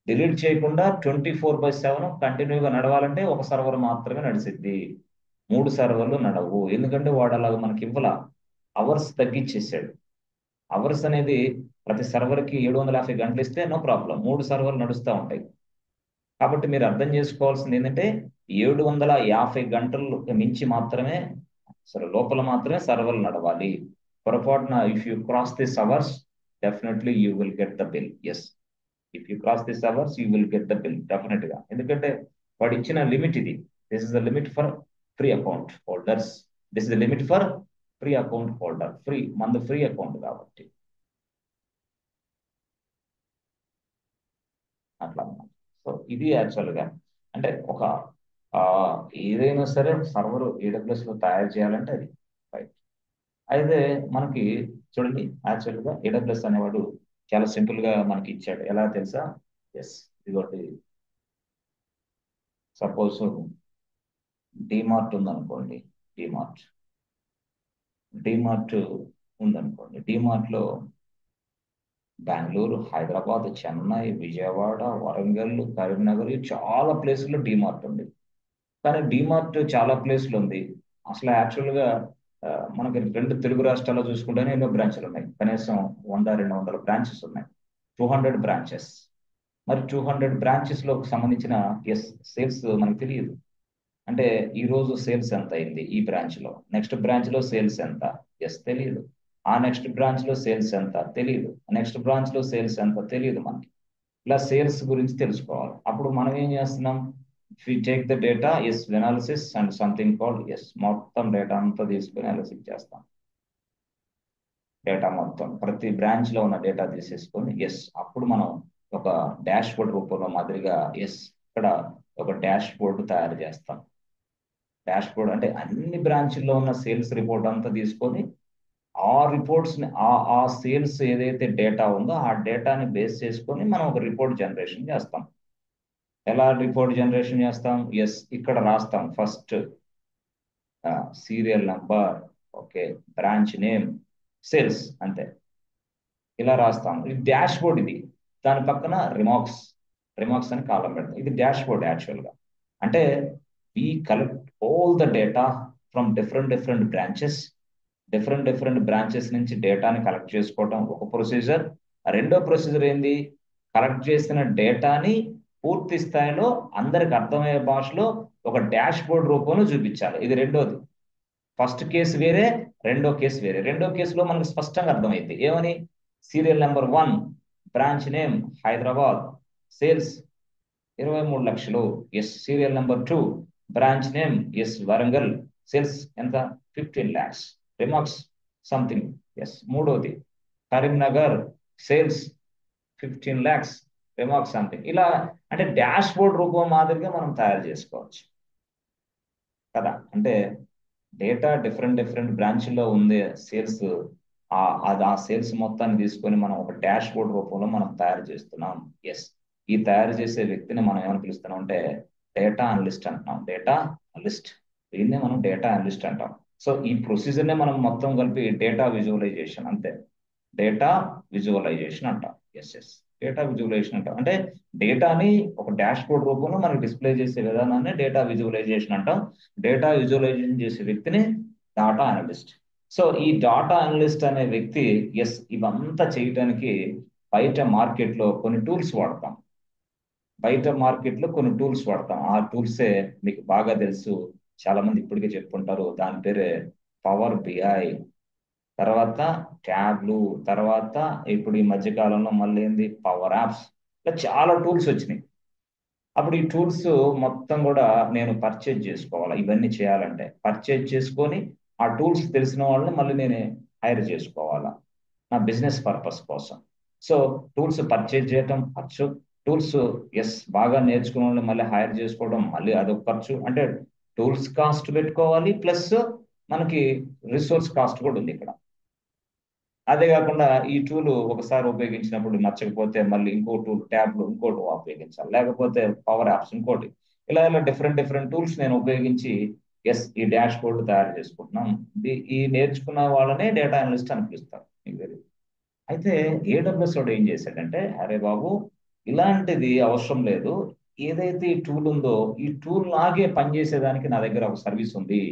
డిలీట్ చేయకుండా 24/7 కంటిన్యూగా నడవాలంటే ఒక సర్వర్ మాత్రమే నడిచిద్ది. 3 సర్వర్లు నడవు. ఎందుకంటే వాడు అలాగ మనకి ఇవ్వాల, అవర్స్ తగ్గించేసాడు. అవర్స్ అనేది ప్రతి సర్వర్కి 750 గంటలు ఇస్తే నో ప్రాబ్లం, 3 సర్వర్లు నడుస్తూ ఉంటాయి. కాబట్టి మీరు అర్థం చేసుకోవాల్సింది ఏంటంటే 750 గంటలు మించి మాత్రమే, సరే లోపల మాత్రమే సర్వర్లు నడవాలి. పొరపాటున if you cross this hours definitely you will get the bill. Yes, if you cross this hours you will get the bill definite గా. ఎందుకంటే వాడు ఇచ్చిన లిమిట్ ఇది. This is the limit for free account holders. This is the limit for free account holder. మనది ఫ్రీ అకౌంట్ కాబట్టి అట్లా అన్నమాట. సో ఇది యాక్చువల్గా అంటే ఒక ఆ, ఏదైనా సరే సర్వర్ లో తయారు చేయాలంటే అది రైట్. అయితే మనకి చూడండి, యాక్చువల్గా AWS అనేవాడు చాలా సింపుల్ గా మనకి ఇచ్చాడు. ఎలా తెలుసా? ఎస్, ఇదిగోటి సపోజ్ డిమార్ట్ ఉందనుకోండి. డిమార్ట్ డిమార్ట్ ఉందనుకోండి. డిమార్ట్ లో బెంగళూరు, హైదరాబాద్, చెన్నై, విజయవాడ, వరంగల్, కరీంనగర్ చాలా ప్లేసుల్లో డిమార్ట్ ఉంది. కానీ డిమార్ట్ చాలా ప్లేస్లు ఉంది. అసలు యాక్చువల్గా మనకి 2 తెలుగు రాష్ట్రాల్లో చూసుకుంటేనే ఎన్నో బ్రాంచ్లు ఉన్నాయి. కనీసం 100-200 బ్రాంచెస్ ఉన్నాయి. 200 బ్రాంచెస్. మరి 200 బ్రాంచెస్ లో సంబంధించిన ఎస్ సేల్స్ మనకు తెలియదు. అంటే ఈ రోజు సేల్స్ ఎంత అయింది ఈ బ్రాంచ్ లో, నెక్స్ట్ బ్రాంచ్ లో సేల్స్ ఎంత, ఎస్ తెలియదు. ఆ నెక్స్ట్ బ్రాంచ్ లో సేల్స్ ఎంత తెలియదు, నెక్స్ట్ బ్రాంచ్ లో సేల్స్ ఎంత తెలియదు మనకి. ఇలా సేల్స్ గురించి తెలుసుకోవాలి. అప్పుడు మనం ఏం చేస్తున్నాం? We take the data, yes analysis and something called yes, మొత్తం డేటా అంతా తీసుకొని అనాలిసిస్ చేస్తాం. డేటా మొత్తం ప్రతి బ్రాంచ్ లో ఉన్న డేటా తీసేసుకొని ఎస్, అప్పుడు మనం ఒక డాష్ బోర్డ్ రూపంలో మాదిరిగా ఎస్ ఇక్కడ ఒక డాష్ బోర్డు తయారు చేస్తాం. డాష్ బోర్డ్ అంటే అన్ని బ్రాంచ్ల్లో ఉన్న సేల్స్ రిపోర్ట్ అంతా తీసుకొని ఆ రిపోర్ట్స్ ని ఆ సేల్స్ ఏదైతే డేటా ఉందో ఆ డేటాని బేస్ చేసుకొని మనం ఒక రిపోర్ట్ జనరేషన్ చేస్తాం. ఎలా రిపోర్ట్ జనరేషన్ చేస్తాం? ఎస్, ఇక్కడ రాస్తాం first serial number, okay, branch name, sales అంతే. ఇలా రాస్తాం. ఇది డాష్ బోర్డ్. ఇది దాని పక్కన రిమార్క్స్ అని కాలం పెడతాం. ఇది డాష్ బోర్డ్ యాక్చువల్గా. అంటే we collect all the data from different branches నుంచి డేటాని కలెక్ట్ చేసుకోవడం ఒక ప్రొసీజర్. రెండో ప్రొసీజర్ ఏంది, కలెక్ట్ చేసిన డేటాని పూర్తి స్థాయిలో అందరికి అర్థమయ్యే భాషలో ఒక డాష్ బోర్డ్ రూపంలో చూపించాలి. ఇది రెండోది. ఫస్ట్ కేసు వేరే, రెండో కేసు వేరే. రెండో కేసులో మనకు స్పష్టంగా అర్థమైంది ఏమని, serial number 1 branch name Hyderabad, sales 23 లక్షలు. Yes. Serial number 2 branch name yes Warangal, sales ఎంత 15 lakhs. Remarks something. ఎస్. మూడోది Karimnagar, sales 15 lakhs, remarks something. ఇలా అంటే డాష్ బోర్డ్ రూపం మాదిరిగా మనం తయారు చేసుకోవచ్చు కదా. అంటే డేటా డిఫరెంట్ బ్రాంచ్లో ఉంది సేల్స్. అది ఆ సేల్స్ మొత్తాన్ని తీసుకొని మనం ఒక డాష్ బోర్డ్ రూపంలో మనం తయారు చేస్తున్నాం. ఎస్. ఈ తయారు చేసే వ్యక్తిని మనం ఏమని పిలుస్తున్నాం అంటే డేటా అనలిస్ట్ అంటున్నాం. డేటా అనలిస్ట్, దీన్నే మనం డేటా అనలిస్ట్ అంటాం. సో ఈ ప్రొసీజర్నే మనం మొత్తం కలిపి డేటా విజువలైజేషన్ అంతే. డేటా విజువలైజేషన్ అంటాం. ఎస్. డేటా విజువలైజేషన్ అంటాం. అంటే డేటాని ఒక డాష్ బోర్డ్ రూపంలో మనకి డిస్ప్లే చేసే విధానాన్ని డేటా విజువలైజేషన్ అంటాం. డేటా విజువలైజేషన్ చేసే వ్యక్తిని డాటా అనలిస్ట్. సో ఈ డాటా అనలిస్ట్ అనే వ్యక్తి ఎస్ ఇవంతా చేయడానికి బయట మార్కెట్లో కొన్ని టూల్స్ వాడతాం. ఆ టూల్సే మీకు బాగా తెలుసు, చాలా మంది ఇప్పటికే చెప్పుకుంటారు. దాని పేరే పవర్ బిఐ, తర్వాత ట్యాబ్లు, తర్వాత ఇప్పుడు ఈ మధ్య కాలంలో మళ్ళీ ఏంది పవర్ యాప్స్. ఇలా చాలా టూల్స్ వచ్చినాయి. అప్పుడు ఈ టూల్స్ మొత్తం కూడా నేను పర్చేజ్ చేసుకోవాలి. ఇవన్నీ చేయాలంటే పర్చేజ్ చేసుకొని ఆ టూల్స్ తెలిసిన వాళ్ళని మళ్ళీ నేను హైర్ చేసుకోవాలా నా బిజినెస్ పర్పస్ కోసం. సో టూల్స్ పర్చేజ్ చేయటం ఖర్చు, టూల్స్ ఎస్ బాగా నేర్చుకున్న వాళ్ళని మళ్ళీ హైర్ చేసుకోవడం మళ్ళీ అదొక ఖర్చు. అంటే టూల్స్ కాస్ట్ పెట్టుకోవాలి, ప్లస్ మనకి రిసోర్స్ కాస్ట్ కూడా ఉంది ఇక్కడ. అదే కాకుండా ఈ టూల్ ఒకసారి ఉపయోగించినప్పుడు నచ్చకపోతే మళ్ళీ ఇంకో టూల్, ట్యాబ్లు ఇంకోటి ఉపయోగించాలి, లేకపోతే పవర్ యాప్స్ ఇంకోటి. ఇలా డిఫరెంట్ టూల్స్ నేను ఉపయోగించి ఎస్ ఈ డాష్ బోర్డ్ తయారు చేసుకుంటున్నాం. ఈ నేర్చుకున్న వాళ్ళనే డేటా అనలిస్ట్ అని పిలుస్తారు. మీకు తెలియదు. అయితే ఏడబ్ల్యూఎస్ వాడు ఏం చేశాడంటే, అరే బాబు ఇలాంటిది అవసరం లేదు, ఏదైతే ఈ టూల్ ఉందో ఈ టూల్ లాగే పనిచేసేదానికి నా దగ్గర ఒక సర్వీస్ ఉంది.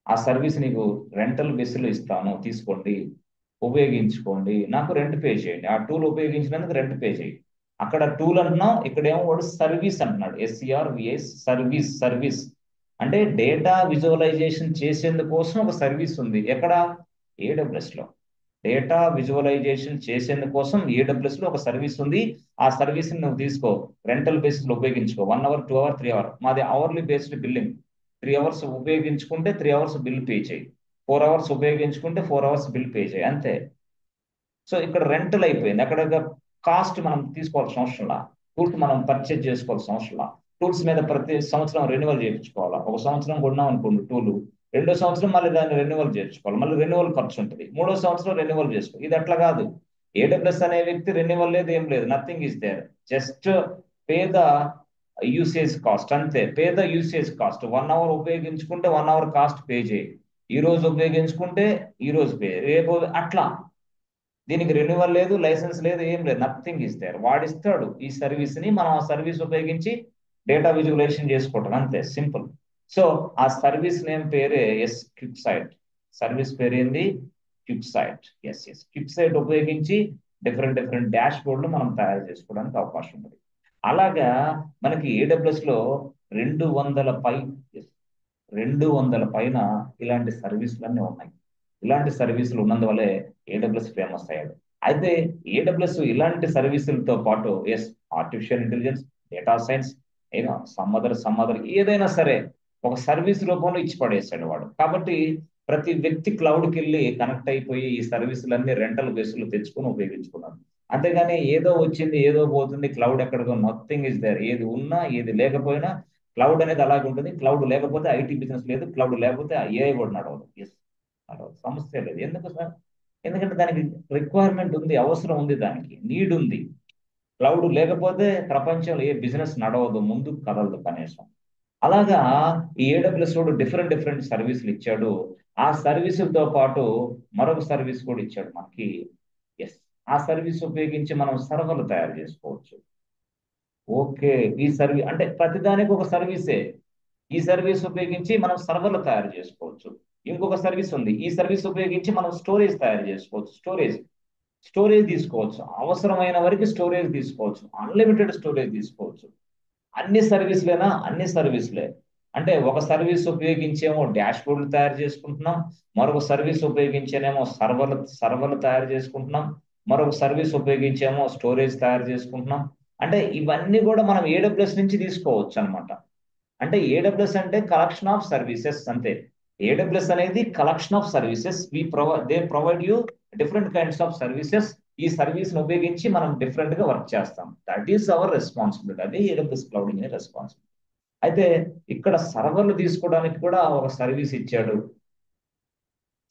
ఆ సర్వీస్ నీకు రెంటల్ బేస్లో ఇస్తాను, తీసుకోండి, ఉపయోగించుకోండి, నాకు రెంట్ పే చేయండి. ఆ టూల్ ఉపయోగించినందుకు రెంట్ పే చేయండి. అక్కడ టూల్ అంటున్నాం, ఇక్కడేమో వాడు సర్వీస్ అంటున్నాడు. SERVS, service. అంటే డేటా విజువలైజేషన్ చేసేందుకోసం ఒక సర్వీస్ ఉంది. ఎక్కడ? ఏడబ్ల్యూఎస్ లో. డేటా విజువలైజేషన్ చేసేందుకోసం ఏడబ్ల్యూఎస్ లో ఒక సర్వీస్ ఉంది. ఆ సర్వీస్ ని నువ్వు తీసుకో, రెంటల్ బేసిస్ లో ఉపయోగించుకో. 1 hour, 2 hour, 3 hour. మాది అవర్లీ బేస్డ్ బిల్లింగ్. 3 hours ఉపయోగించుకుంటే 3 hours బిల్ పే చేయి, 4 hours ఉపయోగించుకుంటే 4 hours బిల్ పే చేయి, అంతే. సో ఇక్కడ రెంటల్ అయిపోయింది. అక్కడ కాస్ట్ మనం తీసుకోవాల్సిన అవసరంలా, టూల్స్ మనం పర్చేజ్ చేసుకోవాల్సిన అవసరంలా. టూల్స్ మీద ప్రతి సంవత్సరం రెన్యువల్ చేయించుకోవాలా. ఒక సంవత్సరం కొన్నాం అనుకోండి టూల్, రెండో సంవత్సరం మళ్ళీ దాన్ని రెన్యువల్ చేయించుకోవాలి, మళ్ళీ రెన్యువల్ ఖర్చు ఉంటుంది. మూడో సంవత్సరం రెన్యువల్ చేసుకో. ఇది అట్లా కాదు. ఏడబ్ల్యూఎస్ అనే వ్యక్తి రెన్యువల్ లేదు, ఏం లేదు, nothing is there. Just pay the usage cost, అంతే. Pay the usage cost. 1 hour ఉపయోగించుకుంటే 1 hour కాస్ట్ పే చేయి, ఈ రోజు ఉపయోగించుకుంటే ఈ రోజు పే, రేపు అట్లా. దీనికి రెన్యువల్ లేదు, లైసెన్స్ లేదు, ఏం లేదు, నథింగ్ ఇస్ దేర్. వాడిస్తాడు ఈ సర్వీస్ ని, మనం ఆ సర్వీస్ ఉపయోగించి డేటా విజువలైజేషన్ చేసుకోవటం, అంతే, సింపుల్. సో ఆ సర్వీస్ నేమ్ పేరే క్విక్ సైట్. సర్వీస్ పేరు ఏంది? QuickSight. క్విక్ సైట్ ఉపయోగించి డిఫరెంట్ డాష్ బోర్డులు మనం తయారు చేసుకోవడానికి అవకాశం ఉంది. అలాగా మనకి ఏడబ్ల్యూఎస్ లో 200 పైన ఇలాంటి సర్వీసులన్నీ ఉన్నాయి. ఇలాంటి సర్వీసులు ఉన్నందువల్లే ఏడబ్ల్యూఎస్ ఫేమస్ అయ్యాడు. అయితే ఏడబ్ల్యూఎస్ ఇలాంటి సర్వీసులతో పాటు ఆర్టిఫిషియల్ ఇంటెలిజెన్స్, డేటా సైన్స్, ఏదో సమ్మదర్ ఏదైనా సరే ఒక సర్వీస్ రూపంలో ఇచ్చి పడేసాడు వాడు. కాబట్టి ప్రతి వ్యక్తి క్లౌడ్కి వెళ్ళి కనెక్ట్ అయిపోయి ఈ సర్వీసులన్నీ రెంటల్ బేస్లో తెచ్చుకొని ఉపయోగించుకున్నారు. అంతేగాని ఏదో వచ్చింది ఏదో పోతుంది, క్లౌడ్ ఎక్కడికో, నథింగ్ ఇస్ దేర్. ఏది ఉన్నా ఏది లేకపోయినా క్లౌడ్ అనేది అలాగే ఉంటుంది. క్లౌడ్ లేకపోతే ఐటీ బిజినెస్ లేదు, క్లౌడ్ లేకపోతే ఏఐ కూడా నడవదు. నడవదు, సమస్య లేదు. ఎందుకు సార్? ఎందుకంటే దానికి రిక్వైర్మెంట్ ఉంది, అవసరం ఉంది, దానికి నీడ్ ఉంది. క్లౌడ్ లేకపోతే ప్రపంచంలో ఏ బిజినెస్ నడవదు, ముందుకు కదలదు కనీసం. అలాగా ఈ ఏడబ్ల్యూఎస్ వాడు డిఫరెంట్ డిఫరెంట్ సర్వీసులు ఇచ్చాడు. ఆ సర్వీసులతో పాటు మరొక సర్వీస్ కూడా ఇచ్చాడు మనకి. ఎస్, ఆ సర్వీస్ ఉపయోగించి మనం సర్వర్లు తయారు చేసుకోవచ్చు. ఓకే, ఈ సర్వీస్ అంటే ప్రతిదానికి ఒక సర్వీసే. ఈ సర్వీస్ ఉపయోగించి మనం సర్వర్లు తయారు చేసుకోవచ్చు. ఇంకొక సర్వీస్ ఉంది, ఈ సర్వీస్ ఉపయోగించి మనం స్టోరేజ్ తయారు చేసుకోవచ్చు. స్టోరేజ్ తీసుకోవచ్చు, అవసరమైన వరకు స్టోరేజ్ తీసుకోవచ్చు, అన్లిమిటెడ్ స్టోరేజ్ తీసుకోవచ్చు. అన్ని సర్వీసులేనా? అన్ని సర్వీసులే. అంటే ఒక సర్వీస్ ఉపయోగించేమో డాష్ బోర్డులు తయారు చేసుకుంటున్నాం, మరొక సర్వీస్ ఉపయోగించేనేమో సర్వర్లు తయారు చేసుకుంటున్నాం, మరొక సర్వీస్ ఉపయోగించేమో స్టోరేజ్ తయారు చేసుకుంటున్నాం. అంటే ఇవన్నీ కూడా మనం ఏడబ్ల్యూఎస్ నుంచి తీసుకోవచ్చు అనమాట. అంటే ఏడబ్ల్యూఎస్ అంటే కలెక్షన్ ఆఫ్ సర్వీసెస్ అంతే. ఏడబ్ల్యూఎస్ అనేది collection of services. They provide you different kinds of services. ఈ సర్వీస్ ఉపయోగించి మనం డిఫరెంట్ గా వర్క్ చేస్తాం. That is our responsibility. అదే ఏడబ్ల్యూఎస్ క్లౌడ్ ఇంజనీర్ రెస్పాన్సిబిలిటీ. అయితే ఇక్కడ సర్వర్లు తీసుకోవడానికి కూడా ఒక సర్వీస్ ఇచ్చాడు.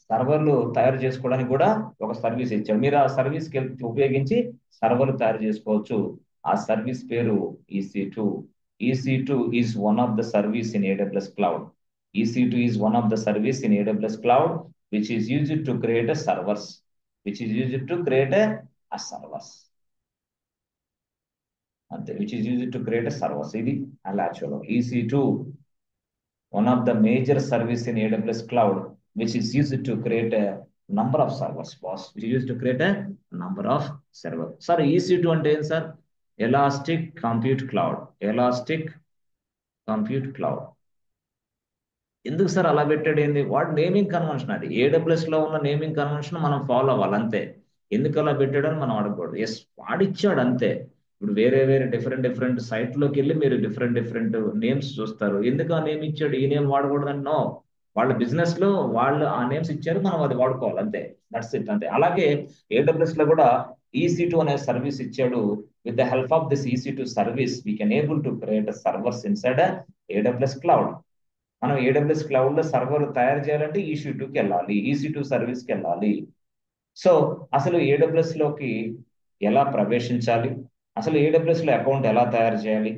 సర్వర్లు తయారు చేసుకోవడానికి కూడా ఒక సర్వీస్ ఇచ్చాడు. మీరు ఆ సర్వీస్ కి ఉపయోగించి సర్వర్లు తయారు చేసుకోవచ్చు. ఆ సర్వీస్ పేరు EC2. EC2 is one of the service in AWS cloud. EC2 is one of the service in AWS cloud which is used to create servers. Which is used to create servers. అంతే, which is used to create servers. ఇది అలా actual EC2, one of the major service in AWS cloud, which is used to create a number of servers, boss. Which is used to create a number of servers. Sir, EC2 అంటే ఏం sir? Elastic compute cloud. Elastic compute cloud. ఎందుకు సార్ అలా పెట్టాడు? ఏంది వాడు నేమింగ్ కన్వెన్షన్? అది ఏడబ్ల్యూఎస్ లో ఉన్న నేమింగ్ కన్వెన్షన్ మనం ఫాలో అవ్వాలి అంతే. ఎందుకు అలా పెట్టాడని మనం అడగకూడదు. ఎస్, వాడిచ్చాడు అంతే. ఇప్పుడు వేరే వేరే డిఫరెంట్ డిఫరెంట్ సైట్ లోకి వెళ్ళి మీరు డిఫరెంట్ డిఫరెంట్ నేమ్స్ చూస్తారు. ఎందుకు ఆ నేమ్ ఇచ్చాడు, ఈ నేమ్ వాడకూడదని? నో, వాళ్ళ బిజినెస్ లో వాళ్ళు ఆ నేమ్స్ ఇచ్చారు, మనం అది వాడుకోవాలి అంతే. దట్స్ ఇట్ అంతే. అలాగే ఏడబ్ల్యూఎస్ లో కూడా EC2 అనే సర్వీస్ ఇచ్చాడు. With the help of this EC2 service we can able to create servers inside AWS cloud. మనం AWS క్లౌడ్ లో సర్వర్ తయారు చేయాలంటే EC2కి వెళ్ళాలి, EC2 సర్వీస్కి వెళ్ళాలి. సో అసలు AWS లోకి ఎలా ప్రవేశించాలి, అసలు AWS లో అకౌంట్ ఎలా తయారు చేయాలి,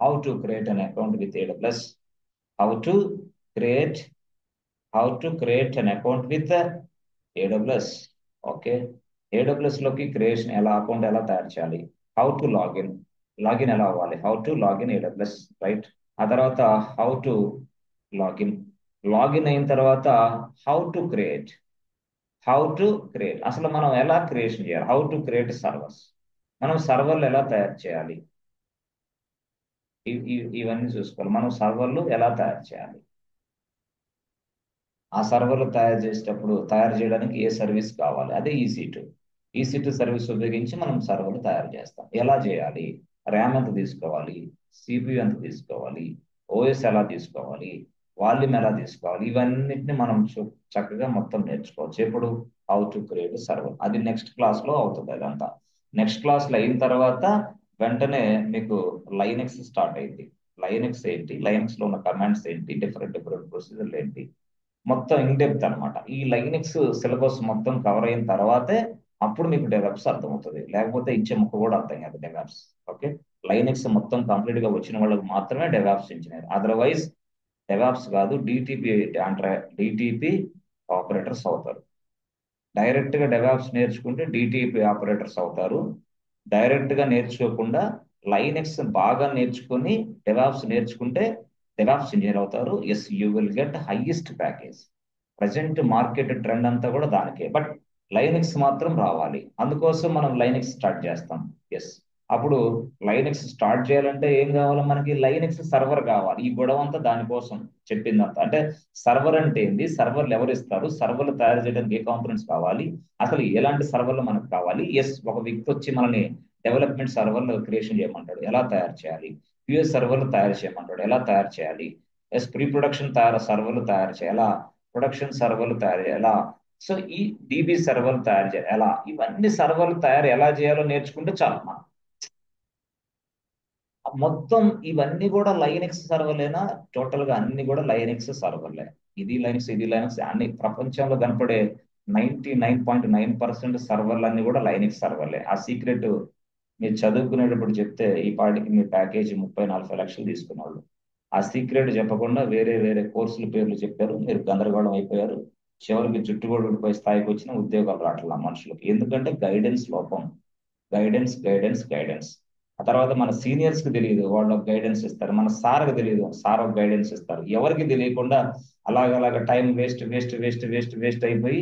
how to create an account with AWS, how to create an account with AWS. Okay, AWS లోకి క్రియేషన్ ఎలా, అకౌంట్ ఎలా తయారు చేయాలి, హౌ టు లాగిన్ ఎలా అవ్వాలి, how to login AWS, right. ఆ తర్వాత హౌ టు లాగిన్ లాగిన్ అయిన తర్వాత హౌ టు క్రియేట్ అసలు మనం ఎలా క్రియేషన్ చేయాలి, హౌ టు క్రియేట్ సర్వర్స్, మనం సర్వర్లు ఎలా తయారు చేయాలి, ఇవన్నీ చూసుకోవాలి. మనం సర్వర్లు ఎలా తయారు చేయాలి, ఆ సర్వర్లు తయారు చేయడానికి ఏ సర్వీస్ కావాలి, అదే EC2 సర్వీస్ ఉపయోగించి మనం సర్వర్లు తయారు చేస్తాం. ఎలా చేయాలి, ర్యామ్ ఎంత తీసుకోవాలి, CPU ఎంత తీసుకోవాలి, OS ఎలా తీసుకోవాలి, వాల్యూమ్ ఎలా తీసుకోవాలి, ఇవన్నిటిని మనం చక్కగా మొత్తం నేర్చుకోవచ్చు. ఎప్పుడు? How to create server. అది నెక్స్ట్ క్లాస్ లో అవుతుంది. అదంతా నెక్స్ట్ క్లాస్ లో అయిన తర్వాత వెంటనే మీకు లైనెక్స్ స్టార్ట్ అయింది. లైనెక్స్ ఏంటి, లైనెక్స్ లో ఉన్న కమాండ్స్ ఏంటి, డిఫరెంట్ డిఫరెంట్ ప్రొసీజర్లు ఏంటి, మొత్తం ఇన్ డెప్త్ అనమాట. ఈ లైనెక్స్ సిలబస్ మొత్తం కవర్ అయిన తర్వాతే అప్పుడు మీకు డెవాప్స్ అర్థమవుతుంది. లేకపోతే ఇచ్చే ముక్క కూడా అర్థం కాదు డెవాప్స్. ఓకే, లైనెక్స్ మొత్తం కంప్లీట్ గా వచ్చిన వాళ్ళకి మాత్రమే డెవాప్స్ ఇంజనీర్. అదర్వైజ్ డెవాప్స్ కాదు, డిటిపి ఆపరేటర్స్ అవుతారు. డైరెక్ట్ గా డెవాప్స్ నేర్చుకుంటే డిటిపి ఆపరేటర్స్ అవుతారు. డైరెక్ట్ గా నేర్చుకోకుండా లైనెక్స్ బాగా నేర్చుకొని డెవాప్స్ నేర్చుకుంటే డెవాప్స్ ఇంజనీర్ అవుతారు. Yes, you will get highest package. Present market trend అంతా కూడా దానికే. బట్ లైనెక్స్ మాత్రం రావాలి, అందుకోసం మనం లైనెక్స్ స్టార్ట్ చేస్తాం. ఎస్, అప్పుడు లైనెక్స్ స్టార్ట్ చేయాలంటే ఏం కావాలి మనకి? లైనెక్స్ సర్వర్ కావాలి. ఈ గొడవ అంతా దానికోసం చెప్పిందంతా. అంటే సర్వర్ అంటే ఏంటి, సర్వర్లు ఎవరు ఇస్తారు, సర్వర్లు తయారు చేయడానికి ఏ కాంపోనెంట్స్ కావాలి, అసలు ఎలాంటి సర్వర్లు మనకు కావాలి. ఎస్, ఒక వ్యక్తి వచ్చి మనల్ని డెవలప్మెంట్ సర్వర్లు క్రియేషన్ చేయమంటాడు, ఎలా తయారు చేయాలి. QS సర్వర్లు తయారు చేయమంటాడు, ఎలా తయారు చేయాలి. ఎస్, ప్రీ ప్రొడక్షన్ సర్వర్లు తయారు చేయాలా, ప్రొడక్షన్ సర్వర్లు తయారు చేయాలా. సో ఈ DB సర్వర్లు తయారు చేయాలి ఎలా, ఇవన్నీ సర్వర్లు తయారు ఎలా చేయాలో నేర్చుకుంటే చాలు మనం. మొత్తం ఇవన్నీ కూడా లైనెక్స్ సర్వర్లేనా? టోటల్ గా అన్ని కూడా లైనెక్స్ సర్వర్లే. ఇది లైనెక్స్ అన్ని ప్రపంచంలో కనపడే 99.9% సర్వర్లు అన్ని కూడా లైనెక్స్ సర్వర్లే. ఆ సీక్రెట్ మీరు చదువుకునేటప్పుడు చెప్తే ఈ పాటికి మీ ప్యాకేజీ 30-40 లక్షలు తీసుకునేవాళ్ళు. ఆ సీక్రెట్ చెప్పకుండా వేరే వేరే కోర్సుల పేర్లు చెప్పారు, మీరు గందరగోళం అయిపోయారు. చివరికి జుట్టు కూడా ఊడిపోయే స్థాయికి వచ్చిన ఉద్యోగాలు రావట్లేదు ఆ మనుషులకు. ఎందుకంటే గైడెన్స్ లోపం. Guidance guidance guidance. ఆ తర్వాత మన సీనియర్స్ కి తెలియదు, వాళ్ళు గైడెన్స్ ఇస్తారు. మన సార్కి తెలియదు, సార్ ఒక గైడెన్స్ ఇస్తారు. ఎవరికి తెలియకుండా అలాగ time waste waste waste waste waste అయిపోయి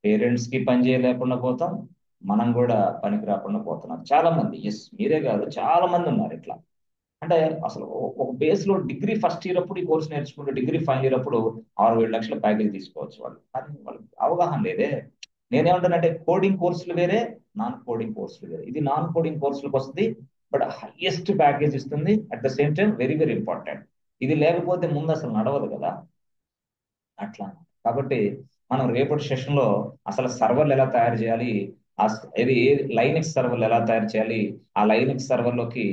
పేరెంట్స్ కి పని చేయలేకుండా పోతాం. మనం కూడా పనికి రాకుండా పోతున్నాం. చాలా మంది, ఎస్ మీరే కాదు, చాలా మంది ఉన్నారు ఇట్లా. అంటే అసలు ఒక బేస్ లో డిగ్రీ ఫస్ట్ ఇయర్ అప్పుడు ఈ కోర్స్ నేర్చుకుంటే డిగ్రీ ఫైనల్ ఇయర్ అప్పుడు 6-7 లక్షల ప్యాకేజ్ తీసుకోవచ్చు వాళ్ళు. కానీ వాళ్ళకి అవగాహన లేదే. నేనేమంటానంటే కోడింగ్ కోర్సులు వేరే, నాన్ కోడింగ్ కోర్సులు వేరే. ఇది నాన్ కోడింగ్ కోర్సులకు వస్తుంది, బట్ హైయెస్ట్ ప్యాకేజ్ ఇస్తుంది. At the same time very very important. ఇది లేకపోతే ముందు అసలు నడవదు కదా. అట్లా. కాబట్టి మనం రేపటి సెషన్ లో అసలు సర్వర్లు ఎలా తయారు చేయాలి, ఇది లైనక్స్ సర్వర్లు ఎలా తయారు చేయాలి, ఆ లైనక్స్ సర్వర్లోకి